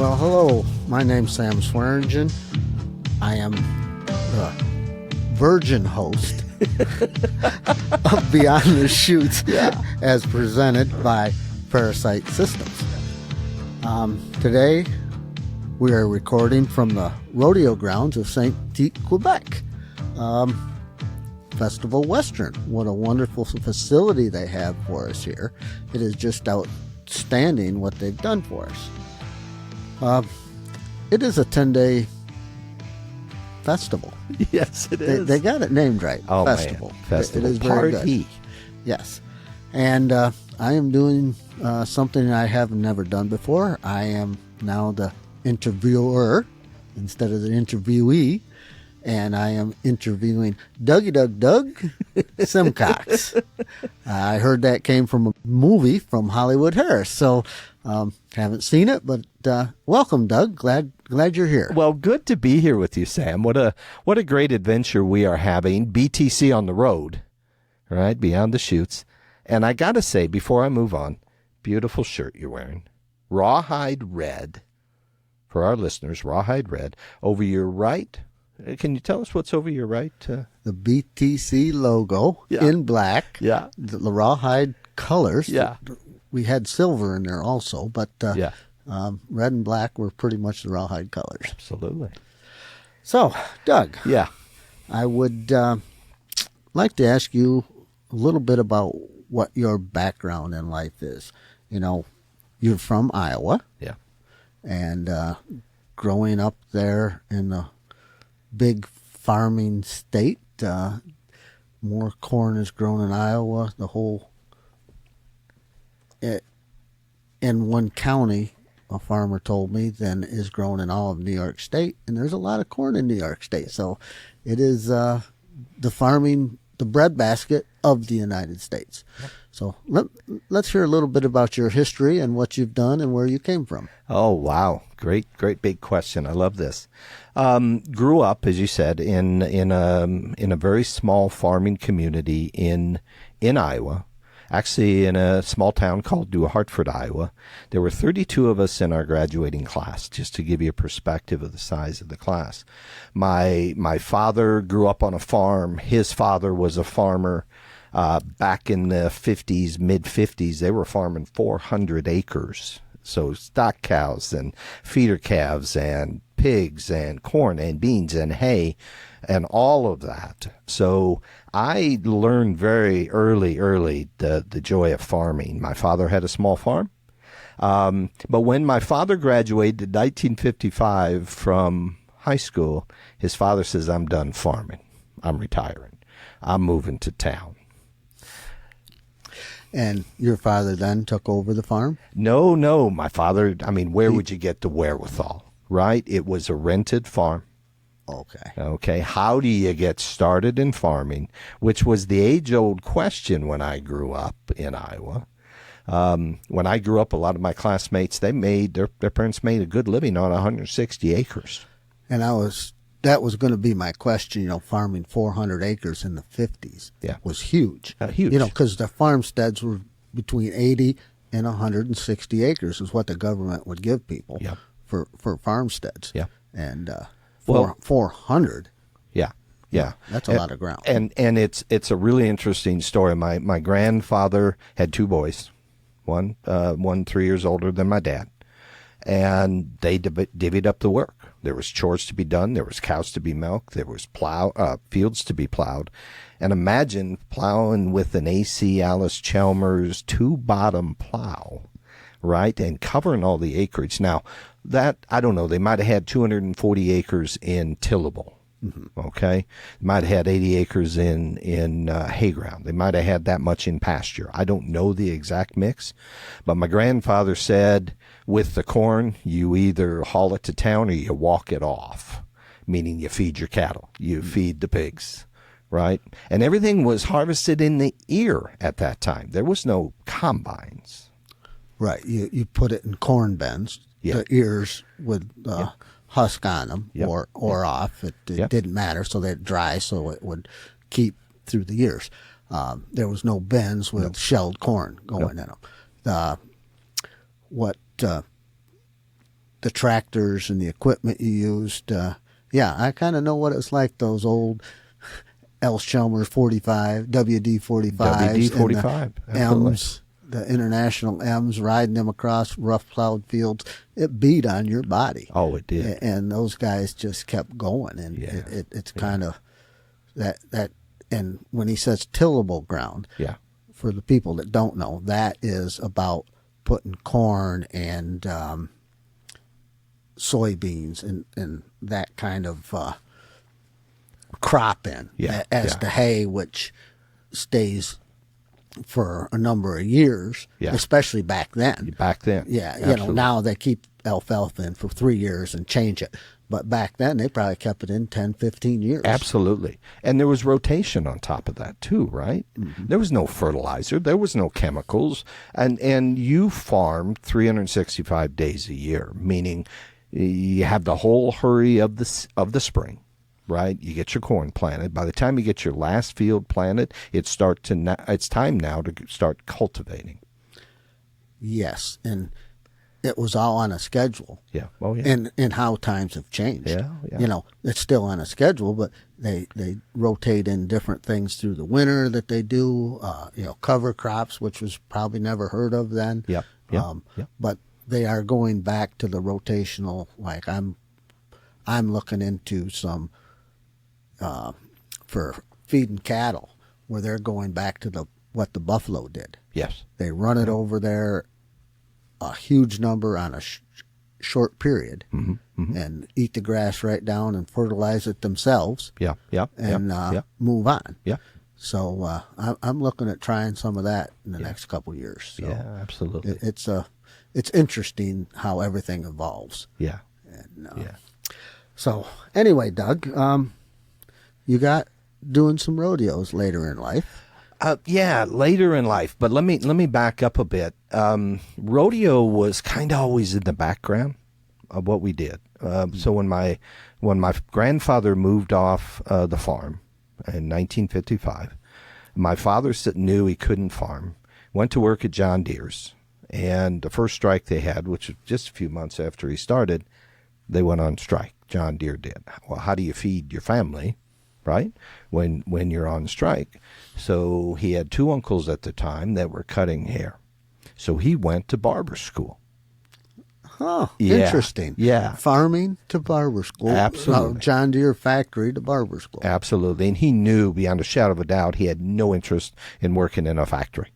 Well, hello. My name's Sam Swearingen. I am the virgin host of Beyond the Chutes, as presented by ParaSight Systems. Today, we are recording from the rodeo grounds of St Tite, Quebec. Festival Western. What a wonderful facility they have for us here. It is just outstanding what they've done for us. It is a 10-day festival. Yes, it is. They got it named right. Oh, festival. Man. Festival. It is very Party. good. Yes. And I am doing something I have never done before. I am now the interviewer instead of the interviewee. And I am interviewing Doug Simcox. I heard that came from a movie from Hollywood Harris. So haven't seen it, but welcome, Doug. Glad you're here. Well, good to be here with you, Sam. What a great adventure we are having. BTC on the road, right? Beyond the Chutes. And I got to say, before I move on, beautiful shirt you're wearing. Rawhide red. For our listeners, rawhide red. Over your right. Can you tell us what's over your right? The BTC logo in black. Yeah. The rawhide colors. Yeah. We had silver in there also, but red and black were pretty much the rawhide colors. Absolutely. So, Doug. Yeah. I would like to ask you a little bit about what your background in life is. You know, you're from Iowa. Yeah. And growing up there in the big farming state, more corn is grown in Iowa. In one county, a farmer told me, than is grown in all of New York State, and there's a lot of corn in New York State. So it is the breadbasket of the United States. Yep. So let's hear a little bit about your history and what you've done and where you came from. Oh, wow. Great big question. I love this. Grew up, as you said, in a very small farming community in Iowa. Actually, in a small town called Hartford, Iowa. There were 32 of us in our graduating class, just to give you a perspective of the size of the class. My father grew up on a farm. His father was a farmer. Back in the 50s, mid-50s, they were farming 400 acres. So stock cows and feeder calves and pigs and corn and beans and hay and all of that. So I learned very early the joy of farming. My father had a small farm. But when my father graduated in 1955 from high school, his father says, "I'm done farming. I'm retiring. I'm moving to town." And your father then took over the farm? No. My father, where would you get the wherewithal, right? It was a rented farm. Okay. How do you get started in farming, which was the age-old question when I grew up in Iowa. When I grew up, a lot of my classmates, their parents made a good living on 160 acres. And that was going to be my question. Farming 400 acres in the 50s was huge. Huge. Because the farmsteads were between 80 and 160 acres is what the government would give people for farmsteads. Yeah. And 400. Yeah. That's a lot of ground. And it's a really interesting story. My grandfather had two boys, one 3 years older than my dad, and they divvied up the work. There was chores to be done. There was cows to be milked. There was fields to be plowed. And imagine plowing with an AC Alice Chalmers 2-bottom plow, right? And covering all the acreage. Now, that, I don't know, they might have had 240 acres in tillable. Mm-hmm. Okay. They might have had 80 acres in hay ground. They might have had that much in pasture. I don't know the exact mix, but my grandfather said with the corn, you either haul it to town or you walk it off, meaning you feed your cattle, you feed the pigs, right? And everything was harvested in the ear at that time. There was no combines. Right. You put it in corn bins, the ears with husk on them or off. It didn't matter, so they'd dry, so it would keep through the years. There was no bins with shelled corn going in them. the tractors and the equipment you used. Yeah, I kind of know what it's like, those old L. Chalmers 45, WD 45s, WD-45, M's, the international M's, riding them across rough plowed fields. It beat on your body. Oh, it did. And those guys just kept going. And it's kind of that. And when he says tillable ground, for the people that don't know, that is about putting corn and soybeans and that kind of crop in as the hay, which stays for a number of years, especially back then. Yeah, absolutely. Now they keep alfalfa in for 3 years and change it. But back then, they probably kept it in 10, 15 years. Absolutely. And there was rotation on top of that, too, right? Mm-hmm. There was no fertilizer. There was no chemicals. And you farmed 365 days a year, meaning you have the whole hurry of the spring, right? You get your corn planted. By the time you get your last field planted, it's time now to start cultivating. Yes, and it was all on a schedule. Yeah. Oh, yeah. And how times have changed. Yeah. It's still on a schedule, but they rotate in different things through the winter that they do. Cover crops, which was probably never heard of then. Yeah. But they are going back to the rotational. Like I'm looking into some for feeding cattle, where they're going back to what the buffalo did. Yes. They run it over there, a huge number on a short period, and eat the grass right down and fertilize it themselves. And move on. Yeah. So I'm looking at trying some of that in the next couple of years. So yeah, absolutely. It's interesting how everything evolves. Yeah. And so anyway, Doug, you got doing some rodeos later in life. Later in life. But let me back up a bit. Rodeo was kind of always in the background of what we did. So when my grandfather moved off the farm in 1955, my father knew he couldn't farm, went to work at John Deere's, and the first strike they had, which was just a few months after he started, they went on strike. John Deere did. Well, how do you feed your family, right, when you're on strike? So he had two uncles at the time that were cutting hair. So he went to barber school. Oh, interesting. Yeah. Farming to barber school. Absolutely. John Deere factory to barber school. Absolutely. And he knew beyond a shadow of a doubt he had no interest in working in a factory.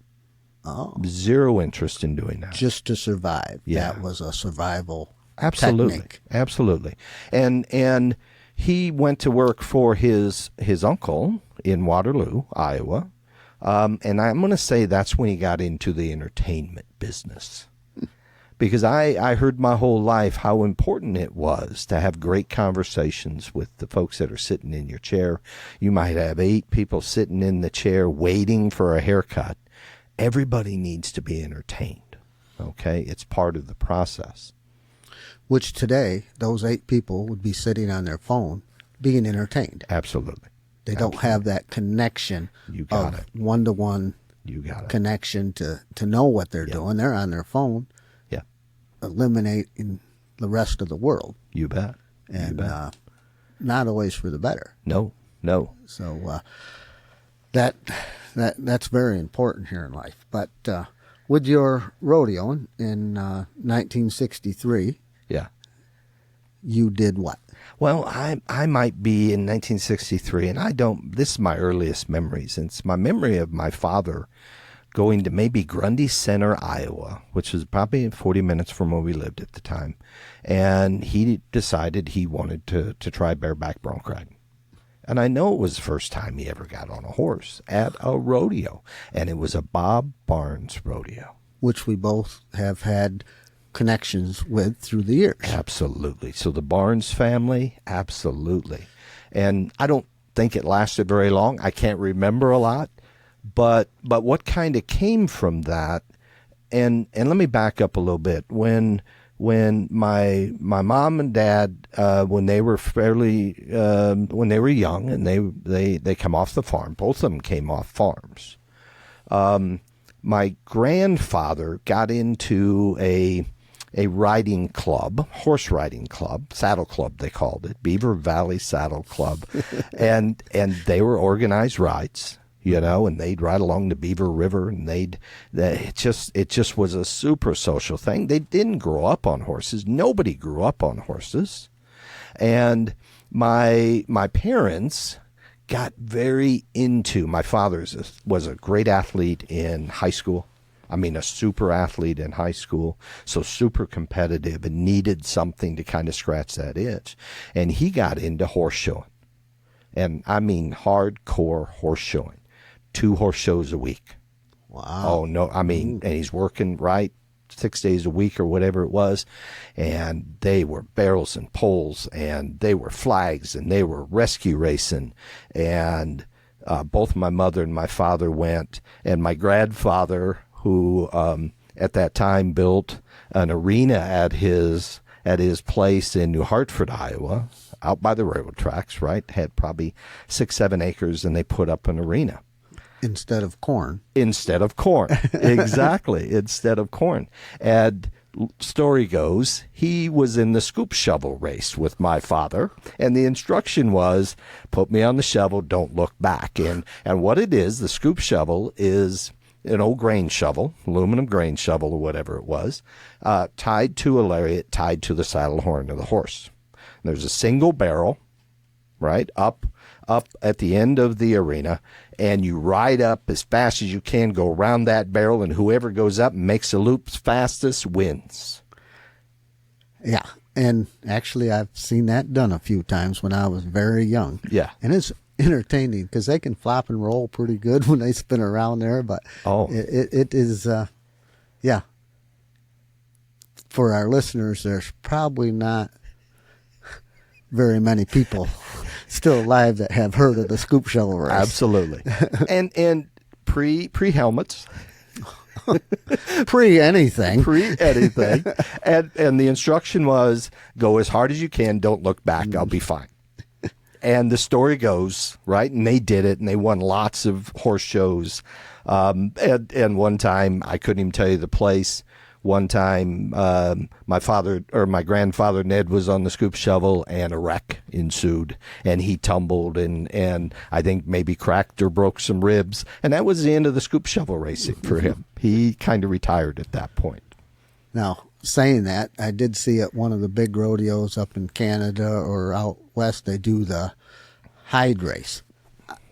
Oh. Zero interest in doing that. Just to survive. Yeah. That was a survival Absolutely. technique. Absolutely. And he went to work for his uncle in Waterloo, Iowa. And I'm going to say that's when he got into the entertainment business. Because I heard my whole life how important it was to have great conversations with the folks that are sitting in your chair. You might have 8 people sitting in the chair waiting for a haircut. Everybody needs to be entertained. Okay? It's part of the process. Which today, those 8 people would be sitting on their phone being entertained. Absolutely. They don't have that connection of one-to-one connection to know what they're doing. They're on their phone. Yeah. Eliminating the rest of the world. You bet. And not always for the better. No. So that's very important here in life. But with your rodeo in 1963, you did what? Well, I might be in 1963, and this is my earliest memories. And it's my memory of my father going to maybe Grundy Center, Iowa, which was probably 40 minutes from where we lived at the time. And he decided he wanted to try bareback bronc riding. And I know it was the first time he ever got on a horse at a rodeo. And it was a Bob Barnes rodeo. Which we both have had connections with through the years. Absolutely. So the Barnes family, absolutely. And I don't think it lasted very long. I can't remember a lot. But what kind of came from that, and let me back up a little bit. When my mom and dad, when they were when they were young, and they come off the farm, both of them came off farms. My grandfather got into riding club, horse riding club, saddle club they called it, Beaver Valley Saddle Club, and they were organized rides, and they'd ride along the Beaver River, and it just was a super social thing. They didn't grow up on horses. Nobody grew up on horses, and my parents got very into. My father was a great athlete in high school. I mean, a super athlete in high school, so super competitive and needed something to kind of scratch that itch. And he got into horse showing. And I mean hardcore horse showing. 2 horse shows a week. Wow. Oh, no. I mean, and he's working 6 days a week or whatever it was. And they were barrels and poles, and they were flags, and they were rescue racing. And both my mother and my father went, and my grandfather, who at that time built an arena at his place in New Hartford, Iowa, out by the railroad tracks, right? Had probably 6-7 acres, and they put up an arena. Instead of corn. Exactly, instead of corn. And story goes, he was in the scoop shovel race with my father, and the instruction was, put me on the shovel, don't look back. And what it is, the scoop shovel is an old grain shovel, aluminum grain shovel or whatever it was, tied to a lariat, tied to the saddle horn of the horse. And there's a single barrel, right, up at the end of the arena, and you ride up as fast as you can, go around that barrel, and whoever goes up and makes the loops fastest wins. Yeah, and actually I've seen that done a few times when I was very young. Yeah. And it's entertaining because they can flop and roll pretty good when they spin around there, but it is for our listeners, there's probably not very many people still alive that have heard of the scoop shovel race. Absolutely. and pre helmets, pre anything, and the instruction was, go as hard as you can, don't look back, I'll be fine. And the story goes, right, and they did it, and they won lots of horse shows. And one time, I couldn't even tell you the place. One time, my grandfather Ned was on the scoop shovel, and a wreck ensued, and he tumbled and I think maybe cracked or broke some ribs, and that was the end of the scoop shovel racing for him. He kind of retired at that point. Now, saying that, I did see at one of the big rodeos up in Canada or out west, they do the hide race.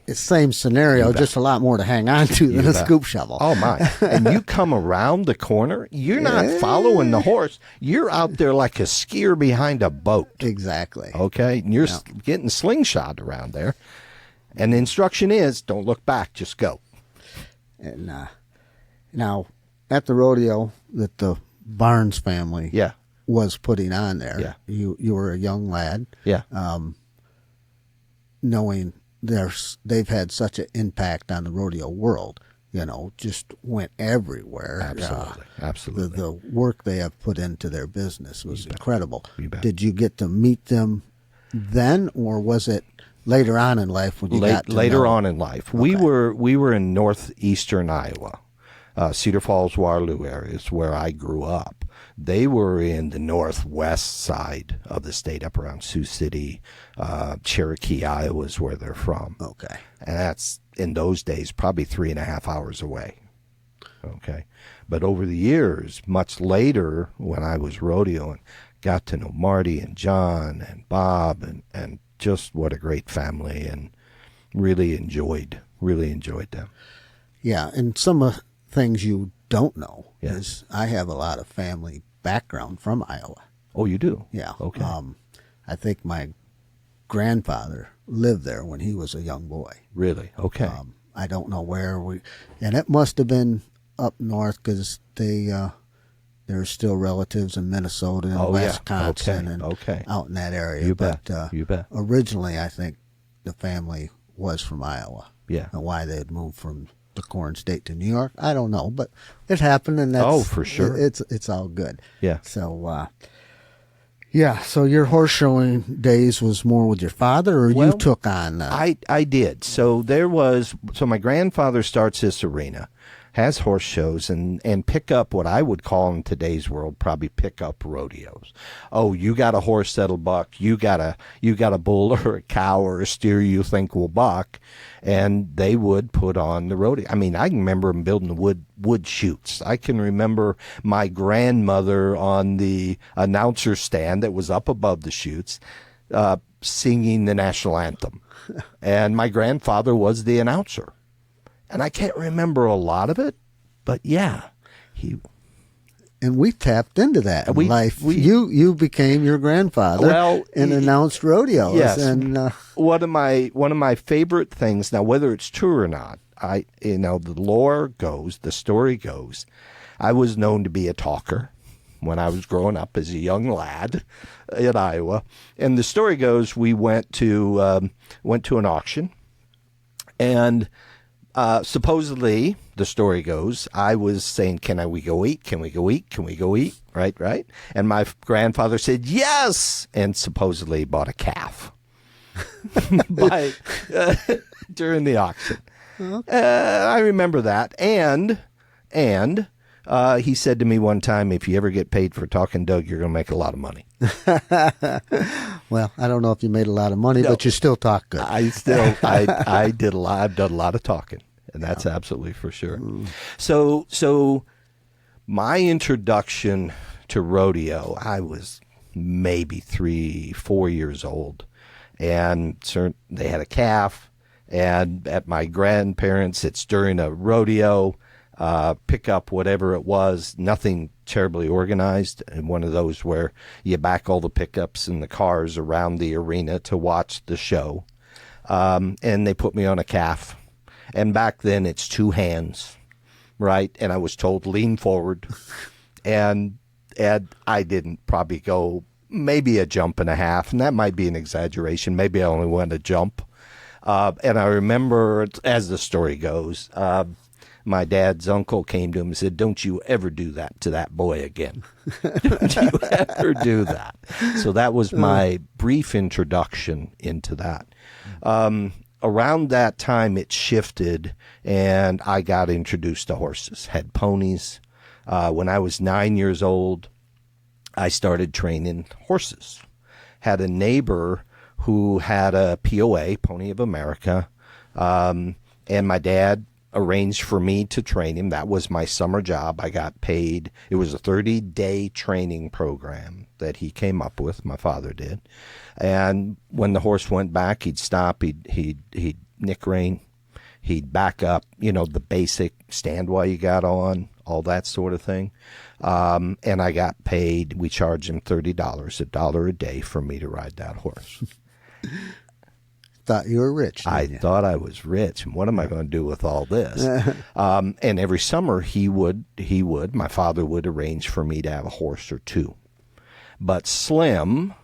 It's the same scenario, just a lot more to hang on to than a scoop shovel. Oh, my. And you come around the corner, you're not following the horse. You're out there like a skier behind a boat. Exactly. Okay? And you're getting slingshot around there. And the instruction is, don't look back, just go. And now, at the rodeo that the Barnes family was putting on there, you were a young lad. Yeah. Knowing they've had such an impact on the rodeo world, just went everywhere. Absolutely. The work they have put into their business was incredible. You bet. Did you get to meet them then, or was it later on in life when you got to later know? on in life? Okay. We were in northeastern Iowa, Cedar Falls, Waterloo areas where I grew up. They were in the northwest side of the state, up around Sioux City, Cherokee, Iowa is where they're from. Okay. And that's, in those days, probably 3.5 hours away. Okay. But over the years, much later, when I was rodeoing, got to know Marty and John and Bob and just what a great family, and really enjoyed them. Yeah, and some of the things you don't know is I have a lot of family background from Iowa. Oh, you do? Yeah. Okay. I think my grandfather lived there when he was a young boy. Really? Okay. I don't know where and it must have been up north because there's still relatives in Minnesota and Wisconsin and out in that area. You bet. You bet. Originally, I think the family was from Iowa. Yeah. And why they had moved from the corn state to New York, I don't know, but it happened, and that's for sure. It's all good. Yeah. So so your horse showing days was more with your father, or you took on? I did. So my grandfather starts this arena. has horse shows and pick up what I would call in today's world probably pick up rodeos. Oh, you got a horse that'll buck. You got a bull or a cow or a steer you think will buck, and they would put on the rodeo. I mean, I can remember them building wood chutes. I can remember my grandmother on the announcer stand that was up above the chutes, singing the national anthem, and my grandfather was the announcer. And I can't remember a lot of it, but yeah, and we tapped into that in life. You became your grandfather and announced rodeos. Yes, and one of my favorite things. Now, whether it's true or not, the story goes, I was known to be a talker when I was growing up as a young lad in Iowa, and the story goes we went to an auction, and supposedly, the story goes, I was saying, can we go eat? Can we go eat? Can we go eat? Right. And my grandfather said, yes, and supposedly bought a calf during the auction. I remember that. And he said to me one time, if you ever get paid for talking Doug, you're going to make a lot of money. Well, I don't know if you made a lot of money, but you still talk good. I've done a lot of talking, and that's absolutely for sure. So my introduction to rodeo, I was maybe 3-4 years old, and they had a calf, and at my grandparents, it's during a rodeo, pick up whatever it was, nothing terribly organized, and one of those where you back all the pickups and the cars around the arena to watch the show. And they put me on a calf. And back then it's two hands, right? And I was told lean forward. And I didn't probably go maybe a jump and a half, and that might be an exaggeration. Maybe I only went a jump. And I remember, as the story goes, my dad's uncle came to him and said, don't you ever do that to that boy again. Don't you ever do that. So that was my brief introduction into that. Around that time, it shifted, and I got introduced to horses, had ponies. When I was 9 years old, I started training horses. Had a neighbor who had a POA, Pony of America, and my dad arranged for me to train him. That was my summer job. I got paid. It was a 30-day training program that he came up with, my father did. And when the horse went back, he'd stop, he'd nick rein, he'd back up, the basic stand while you got on, all that sort of thing. And I got paid, we charged him $30, $1 a day for me to ride that horse. Thought you were rich. I thought I was rich, and what am I going to do with all this? And every summer my father would arrange for me to have a horse or two. But Slim,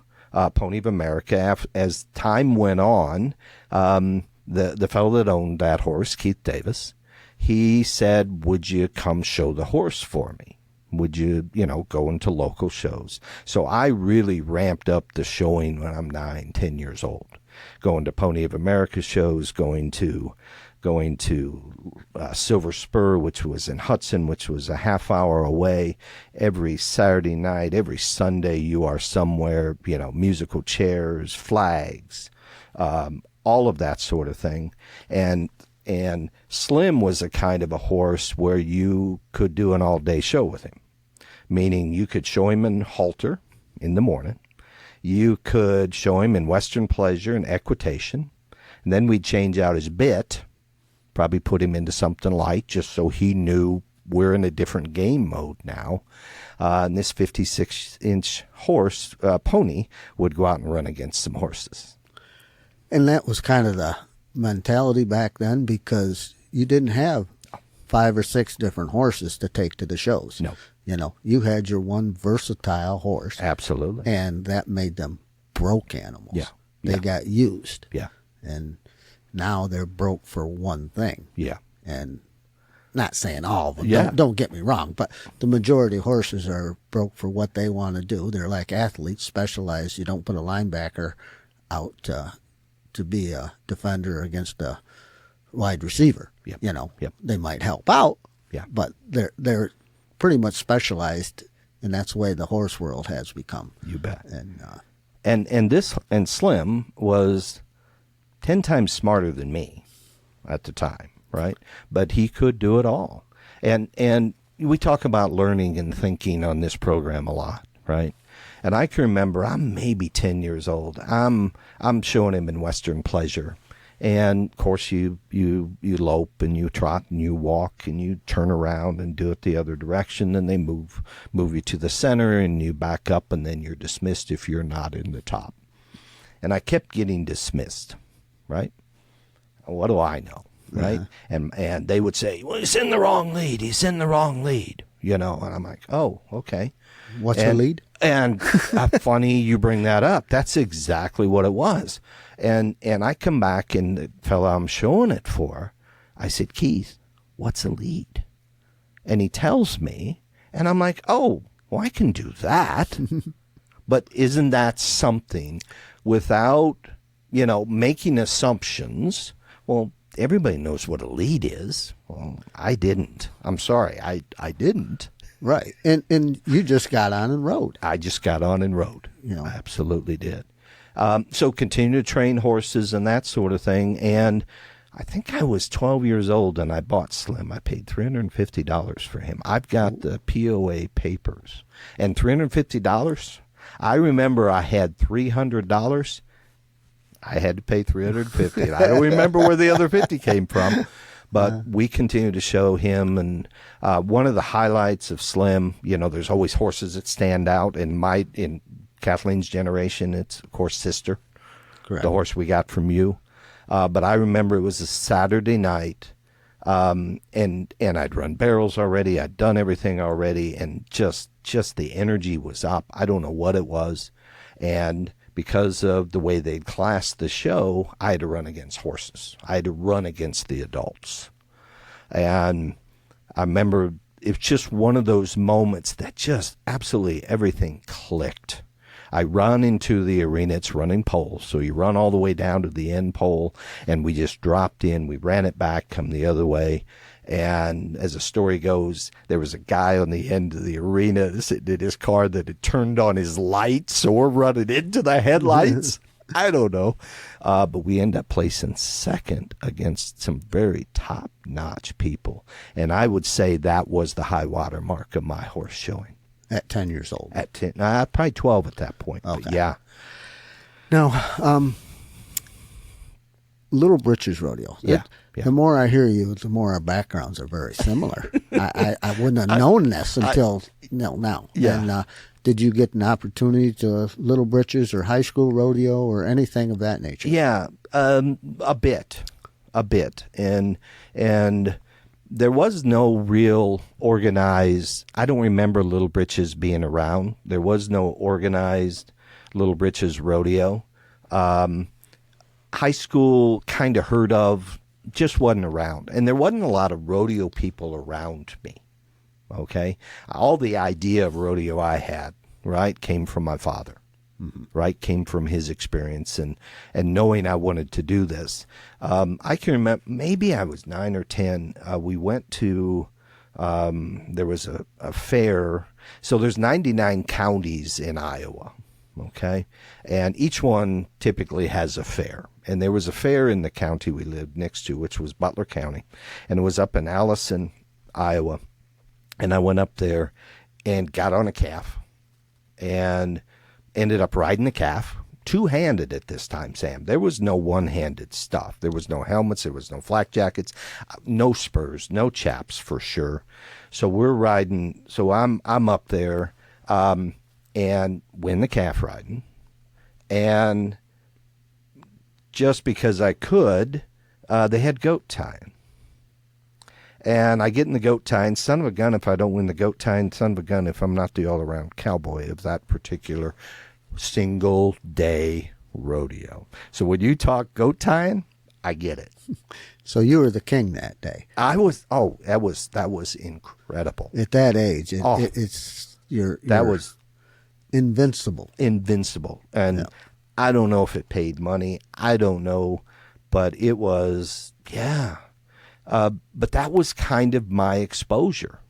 Pony of America, as time went on, the fellow that owned that horse, Keith Davis, he said, would you come show the horse for me? Would you, go into local shows? So I really ramped up the showing when I'm 9, 10 years old. Going to Pony of America shows, going to Silver Spur, which was in Hudson, which was a half hour away. Every Saturday night, every Sunday, you are somewhere, musical chairs, flags, all of that sort of thing. And Slim was a kind of a horse where you could do an all-day show with him, meaning you could show him in halter in the morning. You could show him in Western Pleasure and Equitation, and then we'd change out his bit, probably put him into something light just so he knew we're in a different game mode now. And this 56-inch horse, pony, would go out and run against some horses. And that was kind of the mentality back then, because you didn't have 5 or 6 different horses to take to the shows. No. You had your one versatile horse. Absolutely. And that made them broke animals. Yeah. They got used. Yeah. And now they're broke for one thing. Yeah. And not saying all of them. Yeah. Don't get me wrong, but the majority of horses are broke for what they want to do. They're like athletes, specialized. You don't put a linebacker out to be a defender against a wide receiver. Yep. They might help out, Yeah. But they're pretty much specialized, and that's the way the horse world has become. You bet. And Slim was 10 times smarter than me at the time, right? But he could do it all. And we talk about learning and thinking on this program a lot, right? And I can remember I'm maybe 10 years old. I'm showing him in Western Pleasure. And of course you lope and you trot and you walk and you turn around and do it the other direction, and they move you to the center and you back up, and then you're dismissed if you're not in the top. And I kept getting dismissed, right? What do I know, right? And they would say, well, he's in the wrong lead. He's in the wrong lead, and I'm like, oh, okay. What's the lead? And funny you bring that up. That's exactly what it was. And I come back, and the fellow I'm showing it for, I said, Keith, what's a lead? And he tells me, and I'm like, oh, well, I can do that. But isn't that something without, making assumptions? Well, everybody knows what a lead is. Well, I didn't. I'm sorry, I didn't. Right. And you just got on and rode. I just got on and rode. I absolutely did. So continue to train horses and that sort of thing. And I think I was 12 years old and I bought Slim. I paid $350 for him. I've got the POA papers. And $350, I remember I had $300. I had to pay $350. I don't remember where the other 50 came from. But we continue to show him, and one of the highlights of Slim, there's always horses that stand out. In Kathleen's generation, it's, of course, Sister, Correct. The horse we got from you. But I remember it was a Saturday night, and I'd run barrels already. I'd done everything already, and just the energy was up. I don't know what it was. And because of the way they'd classed the show, I had to run against horses. I had to run against the adults. And I remember it was just one of those moments that just absolutely everything clicked. I run into the arena. It's running poles. So you run all the way down to the end pole, and we just dropped in. We ran it back, come the other way. And as the story goes, there was a guy on the end of the arena sitting in his car that had turned on his lights, so we're running into the headlights. I don't know. But we end up placing second against some very top-notch people. And I would say that was the high water mark of my horse showing. At 10 years old? At 10, probably 12 at that point. Okay. But yeah. Now, Little Britches Rodeo. Yeah. The more I hear you, the more our backgrounds are very similar. I wouldn't have known this until now. Yeah. And did you get an opportunity to Little Britches or high school rodeo or anything of that nature? Yeah, a bit. And there was no real organized, I don't remember Little Britches being around. There was no organized Little Britches rodeo. High school kind of heard of, just wasn't around. And there wasn't a lot of rodeo people around me, okay? All the idea of rodeo I had, right, came from my father, right, came from his experience and knowing I wanted to do this. I can remember, maybe I was 9 or 10, we went to, there was a fair. So there's 99 counties in Iowa. Okay, and each one typically has a fair. And there was a fair in the county we lived next to, which was Butler County, and it was up in Allison, Iowa. And I went up there and got on a calf and ended up riding the calf, two-handed at this time, Sam. There was no one-handed stuff. There was no helmets. There was no flak jackets, no spurs, no chaps for sure. So we're riding. So I'm up there. And win the calf riding. And just because I could, they had goat tying. And I get in the goat tying, son of a gun if I don't win the goat tying, son of a gun if I'm not the all-around cowboy of that particular single day rodeo. So when you talk goat tying, I get it. So you were the king that day. I was, that was incredible. At that age, that was invincible. And I don't know if it paid money. I don't know, but it was, yeah. But that was kind of my exposure.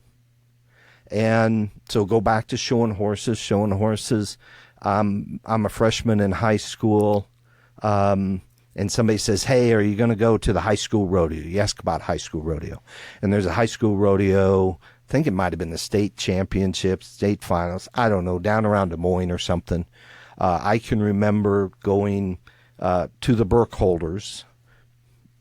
And so go back to showing horses. I'm a freshman in high school. And somebody says, hey, are you going to go to the high school rodeo? You ask about high school rodeo. And there's a high school rodeo. I think it might have been the state championships, state finals. I don't know, down around Des Moines or something. I can remember going to the Burkholders.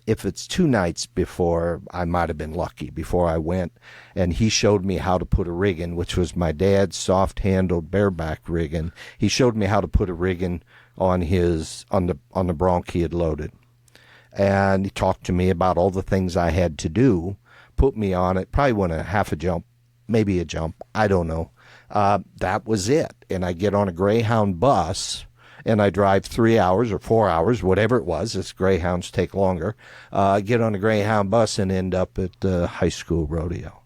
If it's 2 nights before, I might have been lucky before I went. And he showed me how to put a rigging, which was my dad's soft-handled bareback rigging. He showed me how to put a rigging on the bronc he had loaded. And he talked to me about all the things I had to do, put me on it, probably went a half a jump, maybe a jump, I don't know. That was it. And I get on a Greyhound bus, and I drive 3 hours or 4 hours, whatever it was. This Greyhounds take longer. Get on a Greyhound bus and end up at the high school rodeo.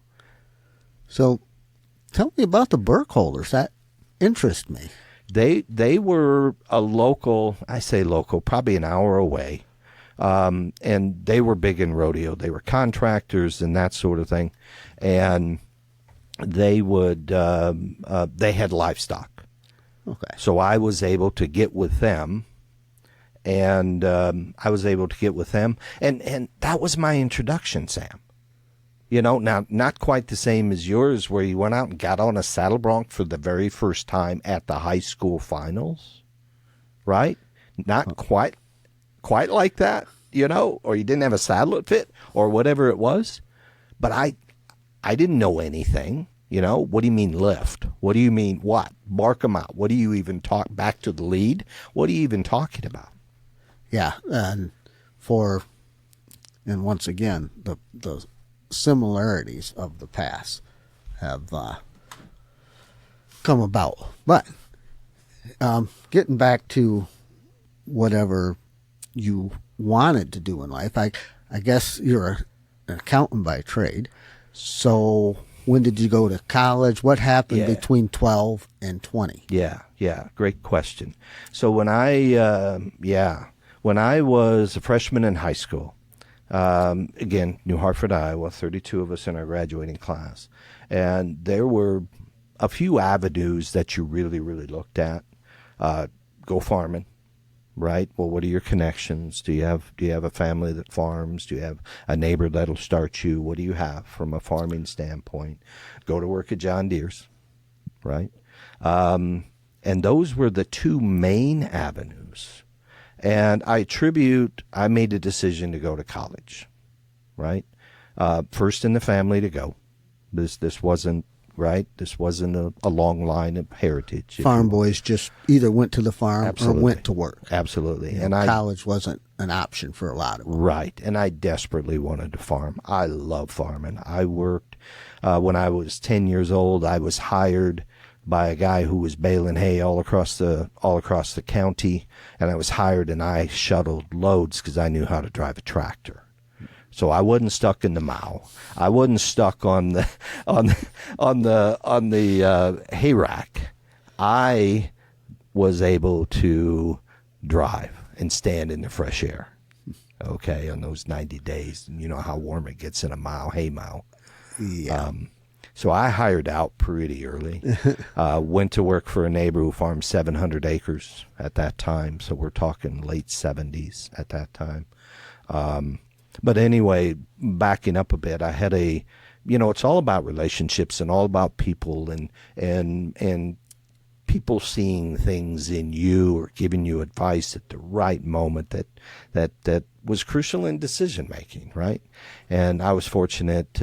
So tell me about the Burkholders. That interests me. They were a local, I say local, probably an hour away. And they were big in rodeo. They were contractors and that sort of thing. And they would, they had livestock. Okay. So I was able to get with them. And and that was my introduction, Sam. You know, now, not quite the same as yours, where you went out and got on a saddle bronc for the very first time at the high school finals, right? Not quite like that, you know, or you didn't have a saddle that fit or whatever it was. But I didn't know anything, you know. What do you mean lift? What do you mean what? Bark them out. What do you even talk back to the lead? What are you even talking about? Yeah, and once again, the similarities of the past have come about. But getting back to whatever you wanted to do in life, I guess you're an accountant by trade. So when did you go to college? What happened between 12 and 20? Yeah, great question. So when I was a freshman in high school, again, New Hartford, Iowa, 32 of us in our graduating class. And there were a few avenues that you really, really looked at. Go farming, right? Well, what are your connections? Do you have a family that farms? Do you have a neighbor that'll start you? What do you have from a farming standpoint? Go to work at John Deere's, right? And those were the two main avenues. And I made a decision to go to college, right? First in the family to go. This wasn't, right? This wasn't a long line of heritage. Farm boys just either went to the farm or went to work. Absolutely. And college wasn't an option for a lot of them. Right. And I desperately wanted to farm. I love farming. I worked, when I was 10 years old, I was hired by a guy who was baling hay all across the county, and I was hired and I shuttled loads because I knew how to drive a tractor. So I wasn't stuck in the mow. I wasn't stuck on the hay rack. I was able to drive and stand in the fresh air. Okay, on those 90 days, and you know how warm it gets in a hay mow. Yeah. So I hired out pretty early. Went to work for a neighbor who farmed 700 acres at that time. So we're talking late 70s at that time. But anyway, backing up a bit, I had it's all about relationships and all about people and people seeing things in you or giving you advice at the right moment that was crucial in decision making, right? And I was fortunate.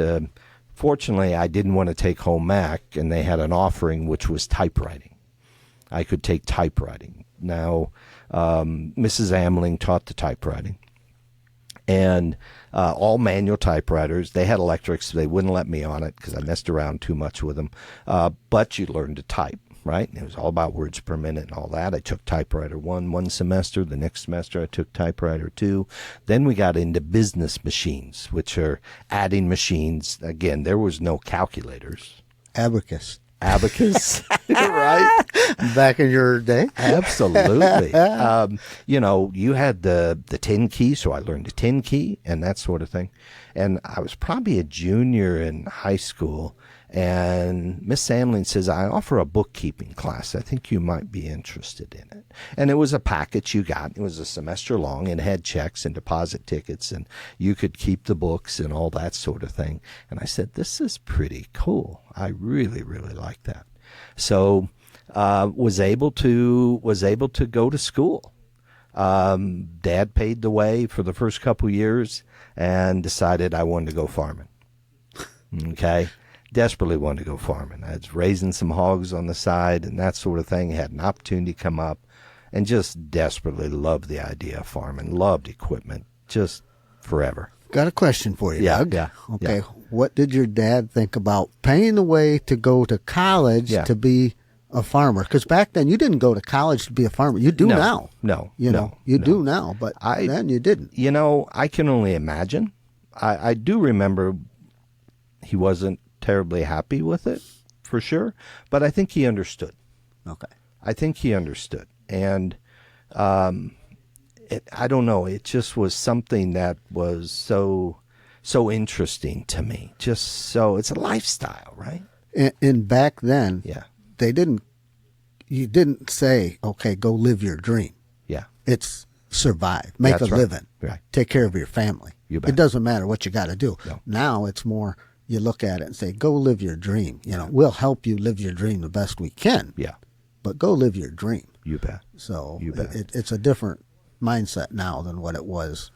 Fortunately, I didn't want to take home Mac, and they had an offering which was typewriting. I could take typewriting. Now, Mrs. Amling taught the typewriting. And all manual typewriters, they had electrics. They wouldn't let me on it because I messed around too much with them. But you learned to type, right? It was all about words per minute and all that. I took typewriter one semester. The next semester I took typewriter 2. Then we got into business machines, which are adding machines. Again, there was no calculators. Abacus. Right? Back in your day? Absolutely. You had the 10 key, so I learned the 10 key and that sort of thing. And I was probably a junior in high school, and Miss Samling says, I offer a bookkeeping class. I think you might be interested in it. And it was a package you got. It was a semester long and had checks and deposit tickets, and you could keep the books and all that sort of thing. And I said, this is pretty cool. I really, really like that. So was able to go to school. Dad paid the way for the first couple years and decided I wanted to go farming. Okay. Desperately wanted to go farming. I was raising some hogs on the side and that sort of thing. Had an opportunity come up and just desperately loved the idea of farming. Loved equipment. Just forever. Got a question for you, Doug. Yeah. Okay. Yeah. What did your dad think about paying the way to go to college to be a farmer? Because back then you didn't go to college to be a farmer. You do now. No. You do now, but then you didn't. You know, I can only imagine. I do remember he wasn't terribly happy with it, for sure, but I think he understood. Okay. I think he understood. And I don't know, it just was something that was so interesting to me. Just so, it's a lifestyle, right? And back then, you didn't say, okay, go live your dream. Yeah. It's survive, make That's a right. living, Right. take care of your family. You bet. It doesn't matter what you got to do. No. Now it's more, you look at it and say, go live your dream. You know, we'll help you live your dream the best we can. Yeah. But go live your dream. You bet. So You bet. It's a different mindset now than what it was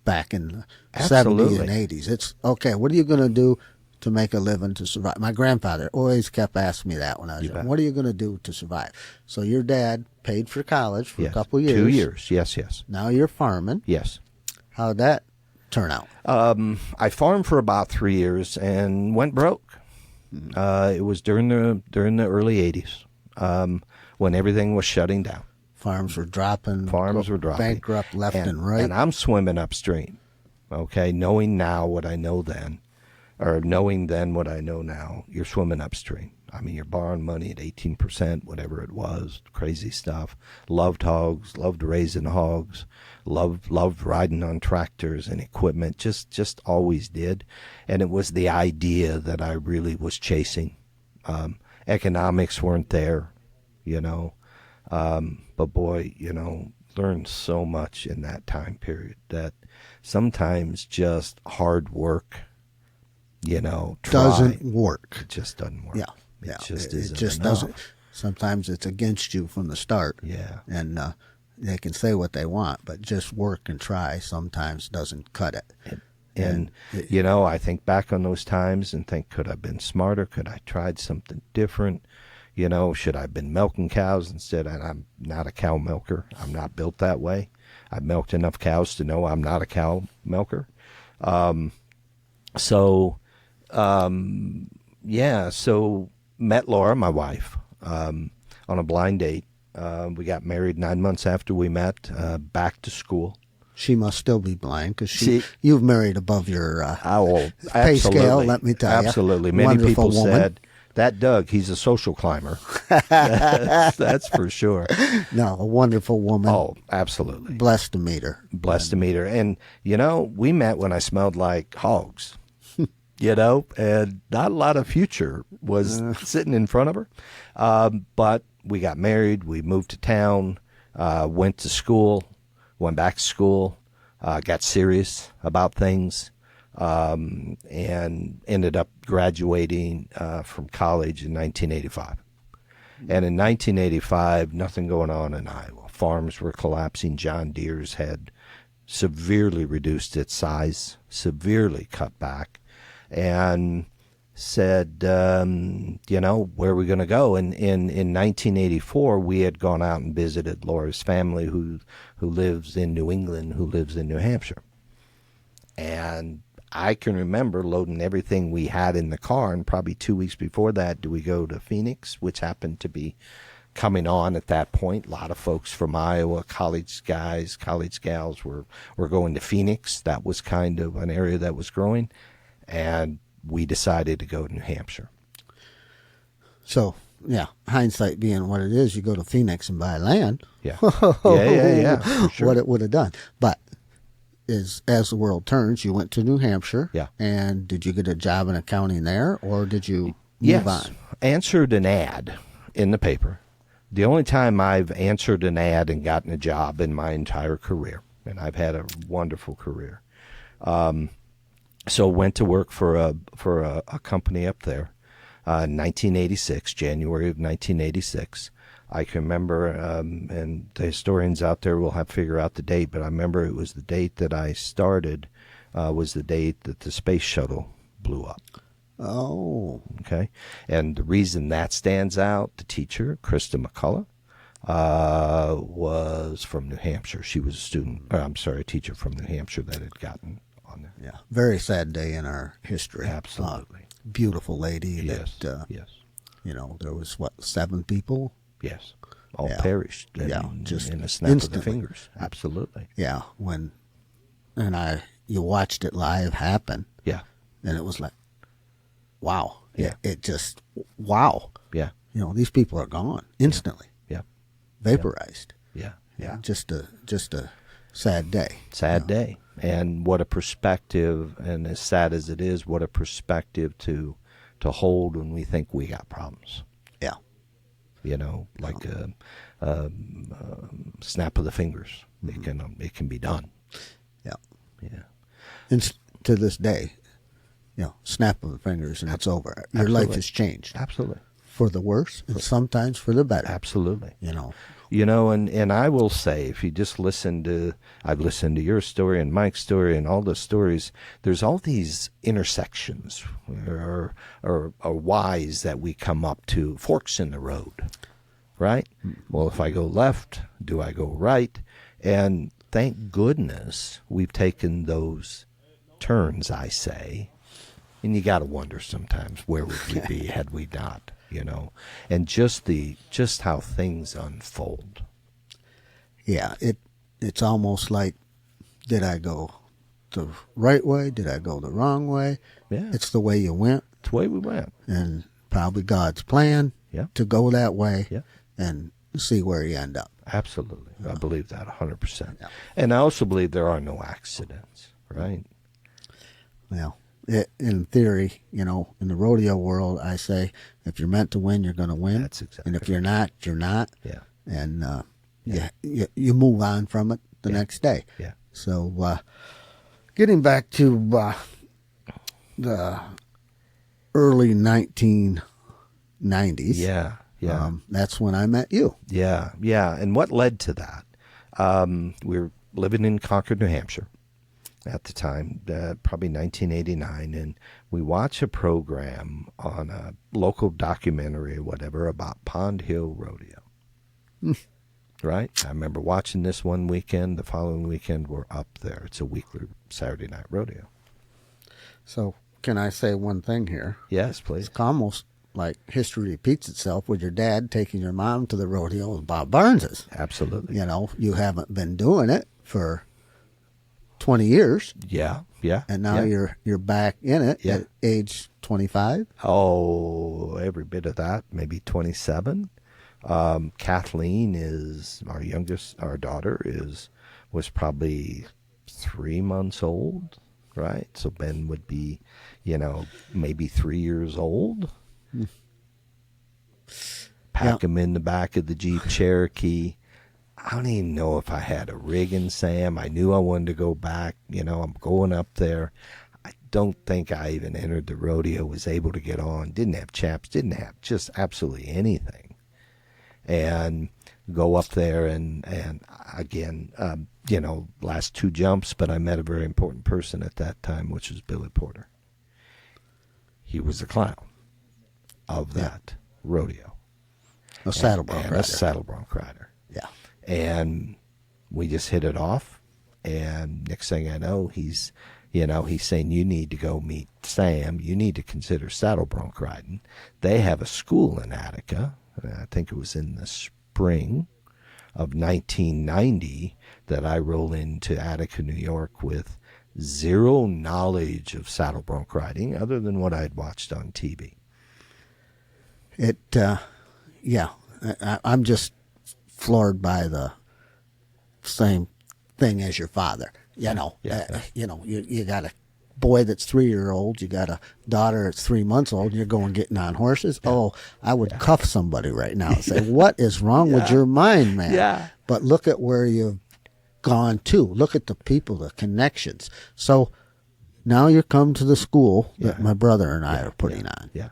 back in the Absolutely. 70s and 80s. It's, okay, what are you going to do to make a living, to survive? My grandfather always kept asking me that when I was young. What are you going to do to survive? So your dad paid for college for a couple of years. 2 years. Yes. Now you're farming. Yes. How'd that turn out? I farmed for about 3 years and went broke. It was during the early 80s when everything was shutting down. Farms were dropping. Bankrupt left and right. And I'm swimming upstream, okay, knowing now what I know then, or knowing then what I know now, you're swimming upstream. I mean, you're borrowing money at 18%, whatever it was, crazy stuff. Loved hogs, loved raising hogs, loved riding on tractors and equipment, just always did. And it was the idea that I really was chasing. Economics weren't there, you know. But boy, you know, learned so much in that time period that sometimes just hard work, you know, doesn't work. It just doesn't work. Yeah. It just isn't It just enough. doesn't. Sometimes it's against you from the start. Yeah. And they can say what they want, but just work and try sometimes doesn't cut it. And you know, I think back on those times and think, could I have been smarter? Could I tried something different? You know, should I have been milking cows instead? And I'm not a cow milker. I'm not built that way. I've milked enough cows to know I'm not a cow milker. So met Laura, my wife, on a blind date. We got married 9 months after we met, back to school. She must still be blind because you've married above your pay scale, let me tell you. Absolutely. Many Wonderful people woman. said, that Doug, he's a social climber. That's for sure. No, a wonderful woman. Oh, absolutely. Blessed to meet her. Blessed to meet her. And, you know, we met when I smelled like hogs, you know, and not a lot of future was sitting in front of her. But we got married. We moved to town, went to school, went back to school, got serious about things. And ended up graduating from college in 1985. And in 1985, nothing going on in Iowa. Farms were collapsing. John Deere's had severely reduced its size, severely cut back, and said, you know, where are we going to go? And in 1984, we had gone out and visited Laura's family who lives in New England, who lives in New Hampshire. And I can remember loading everything we had in the car, and probably 2 weeks before that, do we go to Phoenix, which happened to be coming on at that point. A lot of folks from Iowa, college guys, college gals were going to Phoenix. That was kind of an area that was growing, and we decided to go to New Hampshire. So, yeah, hindsight being what it is, you go to Phoenix and buy land. Yeah. Yeah, for sure. What it would have done. But as the world turns, you went to New Hampshire. Yeah. And did you get a job in accounting there, or did you Yes. move on? Answered an ad in the paper. The only time I've answered an ad and gotten a job in my entire career, and I've had a wonderful career. So went to work for a company up there, 1986, January of 1986. I can remember, and the historians out there will have to figure out the date, but I remember it was the date that I started, was the date that the space shuttle blew up. Oh. Okay. And the reason that stands out, the teacher, Krista McCullough, was from New Hampshire. She was a teacher from New Hampshire that had gotten on there. Yeah. Very sad day in our history. Absolutely. Beautiful lady. Yes. That, Yes. There was, 7 people? Yes. All Yeah. perished just in a snap instantly. of the fingers. Absolutely. Yeah. You watched it live happen, Yeah. and it was like, wow. Yeah. It just, wow. Yeah. These people are gone instantly. Yeah. Vaporized. Yeah. Yeah. Just a sad day. Sad day. And what a perspective, and as sad as it is, what a perspective to hold when we think we got problems. Yeah. Like a snap of the fingers. It can be done. Yeah. Yeah. And to this day, snap of the fingers and it's over. Your life has changed. Absolutely. For the worse and sometimes for the better. Absolutely. And I will say, if you just I've listened to your story and Mike's story and all the stories, there's all these intersections or whys that we come up to, forks in the road, right? Well, if I go left, do I go right? And thank goodness we've taken those turns, I say. And you got to wonder sometimes, where would we be had we not? And just how things unfold. Yeah, it's almost like, did I go the right way? Did I go the wrong way? Yeah. It's the way you went. It's the way we went. And probably God's plan to go that way and see where you end up. Absolutely. I believe that 100%. Yeah. And I also believe there are no accidents, right? Well, in theory, in the rodeo world, I say, if you're meant to win, you're going to win. That's exactly And if you're not, you're not. Yeah. And you move on from it the next day. Yeah. So getting back to the early 1990s. Yeah. Yeah. That's when I met you. Yeah. Yeah. And what led to that? We were living in Concord, New Hampshire at the time, probably 1989, and we watched a program on a local documentary or whatever about Pond Hill Rodeo. Right? I remember watching this one weekend. The following weekend, we're up there. It's a weekly Saturday night rodeo. So can I say one thing here? Yes, please. It's almost like history repeats itself with your dad taking your mom to the rodeo with Bob Barnes's. Absolutely. You haven't been doing it for 20 years. Yeah, yeah. And now you're back in it at age 25. Oh, every bit of that, maybe 27. Kathleen is our daughter was probably 3 months old, right? So Ben would be, maybe 3 years old. Pack him in the back of the Jeep Cherokee. I don't even know if I had a rig in Sam. I knew I wanted to go back. I'm going up there. I don't think I even entered the rodeo, was able to get on. Didn't have chaps, didn't have just absolutely anything. And go up there and again, last 2 jumps, but I met a very important person at that time, which was Billy Porter. He was the clown of that rodeo. A saddle bronc rider. A saddle bronc rider. Yeah. And we just hit it off. And next thing I know, he's saying, you need to go meet Sam. You need to consider saddle bronc riding. They have a school in Attica. I think it was in the spring of 1990 that I roll into Attica, New York with zero knowledge of saddle bronc riding other than what I had watched on TV. I'm just floored by the same thing as your father. You got a boy that's 3-year-old, you got a daughter that's 3 months old, you're going getting on horses. Yeah. Oh, I would cuff somebody right now and say, what is wrong with your mind, man? Yeah. But look at where you've gone to. Look at the people, the connections. So now you come to the school that my brother and I are putting on. Yeah.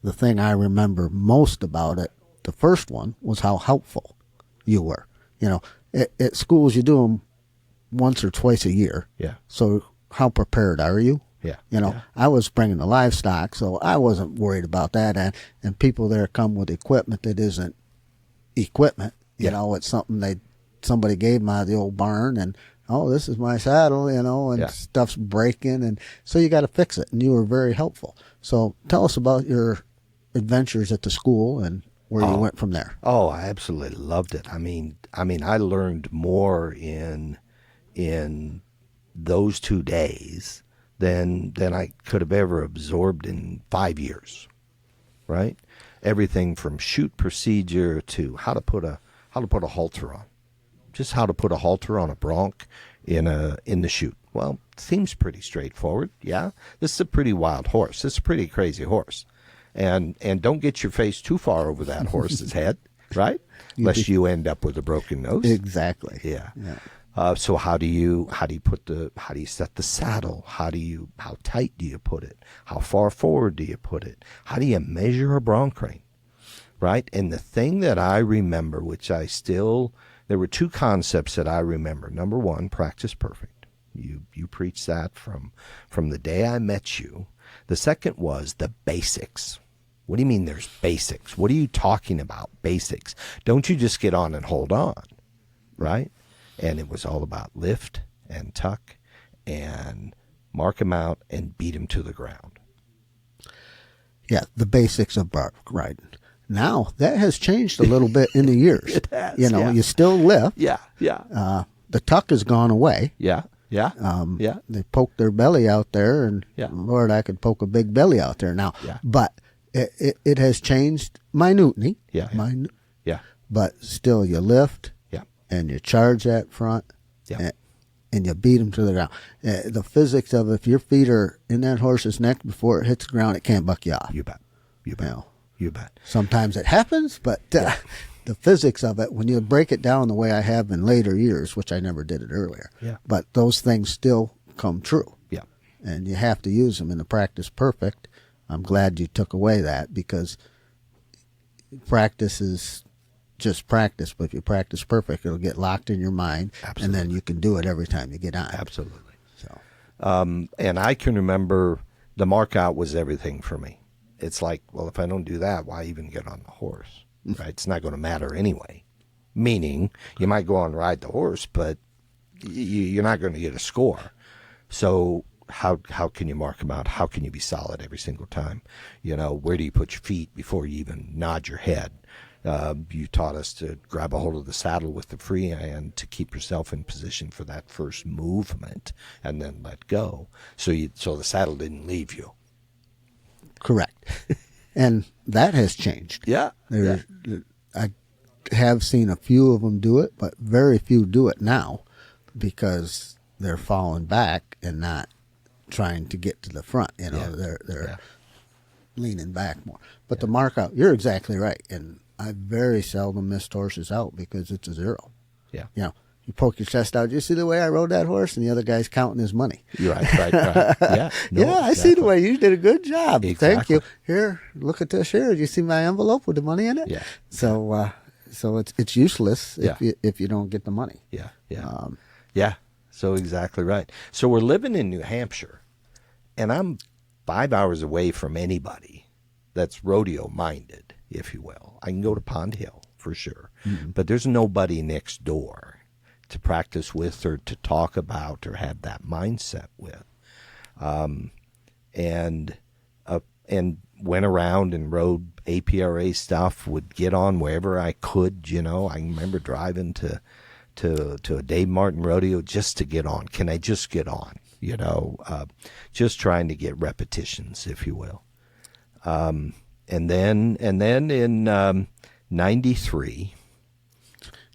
The thing I remember most about it, the first one, was how helpful you were. At schools you do them once or twice a year. Yeah. So how prepared are you? Yeah. I was bringing the livestock, so I wasn't worried about that. And people there come with equipment that isn't equipment. It's something somebody gave them out of the old barn, and this is my saddle, and stuff's breaking, and so you got to fix it. And you were very helpful. So tell us about your adventures at the school and where you went from there. Oh, I absolutely loved it. I mean, I learned more in those 2 days than I could have ever absorbed in 5 years. Right? Everything from chute procedure to how to put a halter on. Just how to put a halter on a bronc in the chute. Well, seems pretty straightforward. Yeah, this is a pretty wild horse. This is a pretty crazy horse, and don't get your face too far over that horse's head, right? Lest you end up with a broken nose. Exactly. Yeah. So how do you set the saddle? How tight do you put it? How far forward do you put it? How do you measure a bronc rein? Right? And the thing that I remember, there were 2 concepts that I remember. Number 1, practice perfect. You preach that from the day I met you. The second was the basics. What do you mean there's basics? What are you talking about, basics? Don't you just get on and hold on, right? And it was all about lift and tuck and mark him out and beat him to the ground. Yeah, the basics of bronc riding. Now, that has changed a little bit in the years. It has, You still lift. Yeah. The tuck has gone away. Yeah. They poke their belly out there, and Lord, I could poke a big belly out there now. Yeah. But it has changed minutely. Yeah. But still, you lift. Yeah. And you charge that front. Yeah. And you beat them to the ground. The physics of if your feet are in that horse's neck before it hits the ground, it can't buck you off. You bet. You bet. Sometimes it happens, but the physics of it, when you break it down the way I have in later years, which I never did it earlier, but those things still come true. Yeah. And you have to use them in the practice perfect. I'm glad you took away that, because practice is just practice, but if you practice perfect, it'll get locked in your mind. Absolutely. And then you can do it every time you get on. Absolutely. So, and I can remember the mark out was everything for me. It's like, well, if I don't do that, why even get on the horse? Right? It's not going to matter anyway. Meaning, you might go on and ride the horse, but you're not going to get a score. So how can you mark them out? How can you be solid every single time? Where do you put your feet before you even nod your head? You taught us to grab a hold of the saddle with the free hand to keep yourself in position for that first movement, and then let go. So the saddle didn't leave you. Correct. And that has changed. Yeah. I have seen a few of them do it, but very few do it now, because they're falling back and not trying to get to the front. They're leaning back more. But the mark out, you're exactly right. And I very seldom missed horses out because it's a 0. Yeah. You poke your chest out. You see the way I rode that horse, and the other guy's counting his money. You're right. Yeah. No, yeah, I see the way you did a good job. Exactly. Thank you. Here, look at this here. You see my envelope with the money in it? Yeah. So it's useless if you don't get the money. Yeah. So exactly right. So we're living in New Hampshire, and I'm 5 hours away from anybody that's rodeo minded, if you will. I can go to Pond Hill for sure, but there's nobody next door to practice with or to talk about or have that mindset with. And went around and rode APRA stuff, would get on wherever I could, I remember driving to a Dave Martin rodeo just to get on. Can I just get on? Just trying to get repetitions, if you will. And then in 93,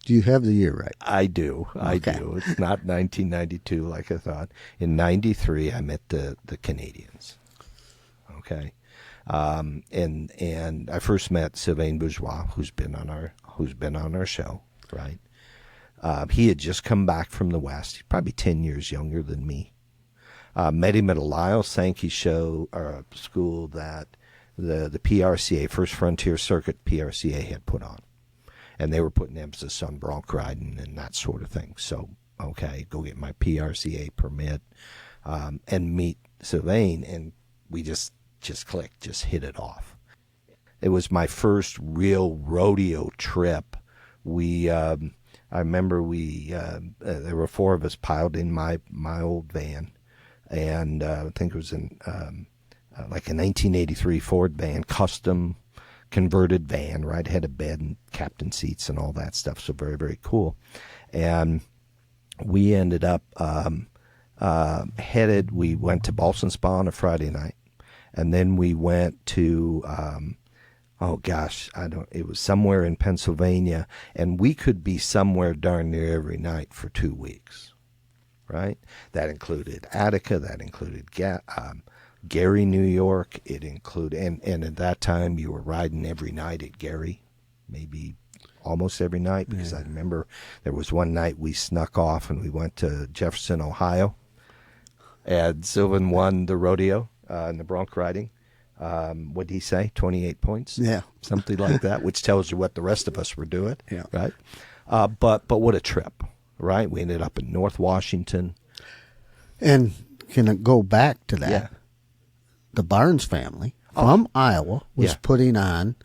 Do you have the year right? I do. I do. It's not 1992 like I thought. In 93, I met the Canadians. Okay. And I first met Sylvain Bourgeois, who's been on our show, right? He had just come back from the West. He's probably 10 years younger than me. Met him at a Lyle Sankey show or a school that the PRCA, First Frontier Circuit PRCA, had put on. And they were putting emphasis on bronc riding and that sort of thing. So, okay, go get my PRCA permit and meet Sylvain, and we just clicked, just hit it off. It was my first real rodeo trip. I remember there were 4 of us piled in my old van, and I think it was in like a 1983 Ford van, custom converted van, right? Had a bed and captain seats and all that stuff, so very, very cool. And we ended up we went to Boston Spa on a Friday night, and then we went to it was somewhere in Pennsylvania, and we could be somewhere darn near every night for 2 weeks, right? That included Attica, that included Gary, New York. It included, and at that time you were riding every night at Gary, maybe almost every night, because I remember there was one night we snuck off and we went to Jefferson, Ohio, and Sylvan won the rodeo in the bronc riding. What did he say? 28 points? Yeah. Something like that, which tells you what the rest of us were doing. Yeah. Right? But what a trip, right? We ended up in North Washington. And can it go back to that? Yeah. The Barnes family from Iowa was putting on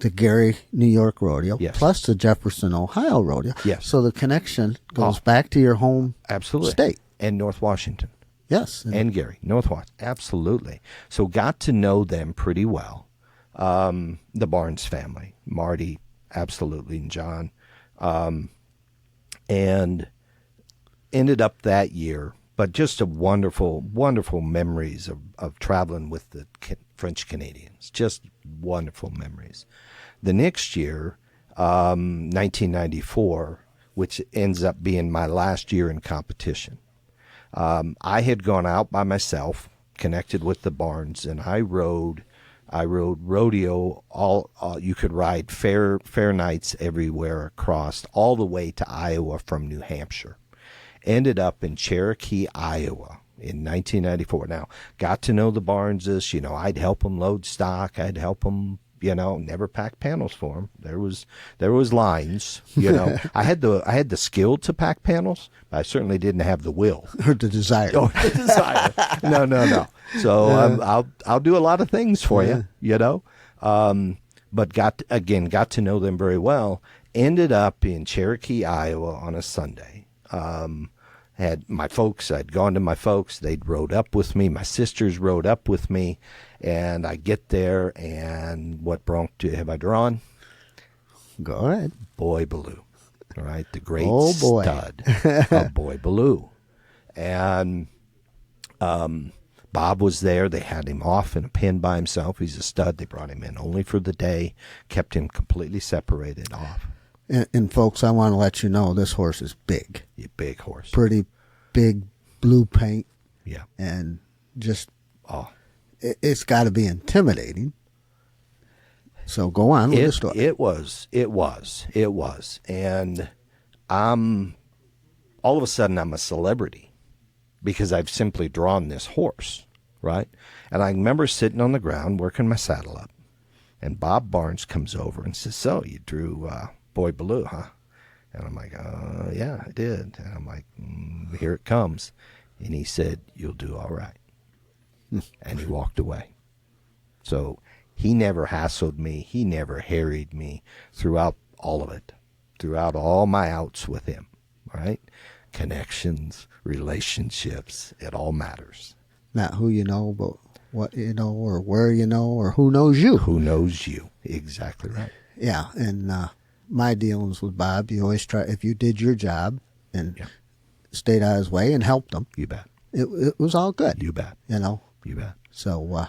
the Gary, New York Rodeo, plus the Jefferson, Ohio Rodeo. Yes. So the connection goes back to your home state. And North Washington. Yes. And Gary, North Washington. Absolutely. So got to know them pretty well. The Barnes family, Marty, absolutely, and John. And ended up that year, but just a wonderful, wonderful memories of traveling with the French Canadians. Just wonderful memories. The next year, 1994, which ends up being my last year in competition, I had gone out by myself, connected with the Barnes, and I rode rodeo. You could ride fair nights everywhere across, all the way to Iowa from New Hampshire. Ended up in Cherokee, Iowa in 1994. Now, got to know the Barneses. I'd help them load stock. I'd help them, never pack panels for them. There was lines, I had the skill to pack panels, but I certainly didn't have the will. Or the desire. Oh, the desire. No. So I'll do a lot of things for you, but got to know them very well. Ended up in Cherokee, Iowa on a Sunday. Had my folks, I'd gone to my folks, they'd rode up with me, my sisters rode up with me, and I get there, and what bronc have I drawn? Go ahead. Boy Baloo, all right, the great stud of Boy Baloo. And Bob was there, they had him off in a pen by himself, he's a stud, they brought him in only for the day, kept him completely separated off. And folks, I want to let you know this horse is big. A big horse. Pretty big blue paint. Yeah. And just, it's got to be intimidating. So go on with the story. It was. And all of a sudden I'm a celebrity because I've simply drawn this horse, right? And I remember sitting on the ground working my saddle up, and Bob Barnes comes over and says, "So you drew Boy Baloo, huh?" And I'm like, "Yeah, I did." And I'm like, "Here it comes." And he said, "You'll do all right." And he walked away. So he never hassled me. He never harried me throughout all of it, throughout all my outs with him, right? Connections, relationships, it all matters. Not who you know, but what you know, or where you know, or who knows you. Who knows you. Exactly right. Yeah, and my dealings with Bob, you always try, if you did your job and stayed out of his way and helped him. You bet. It was all good. You bet. You know. You bet. So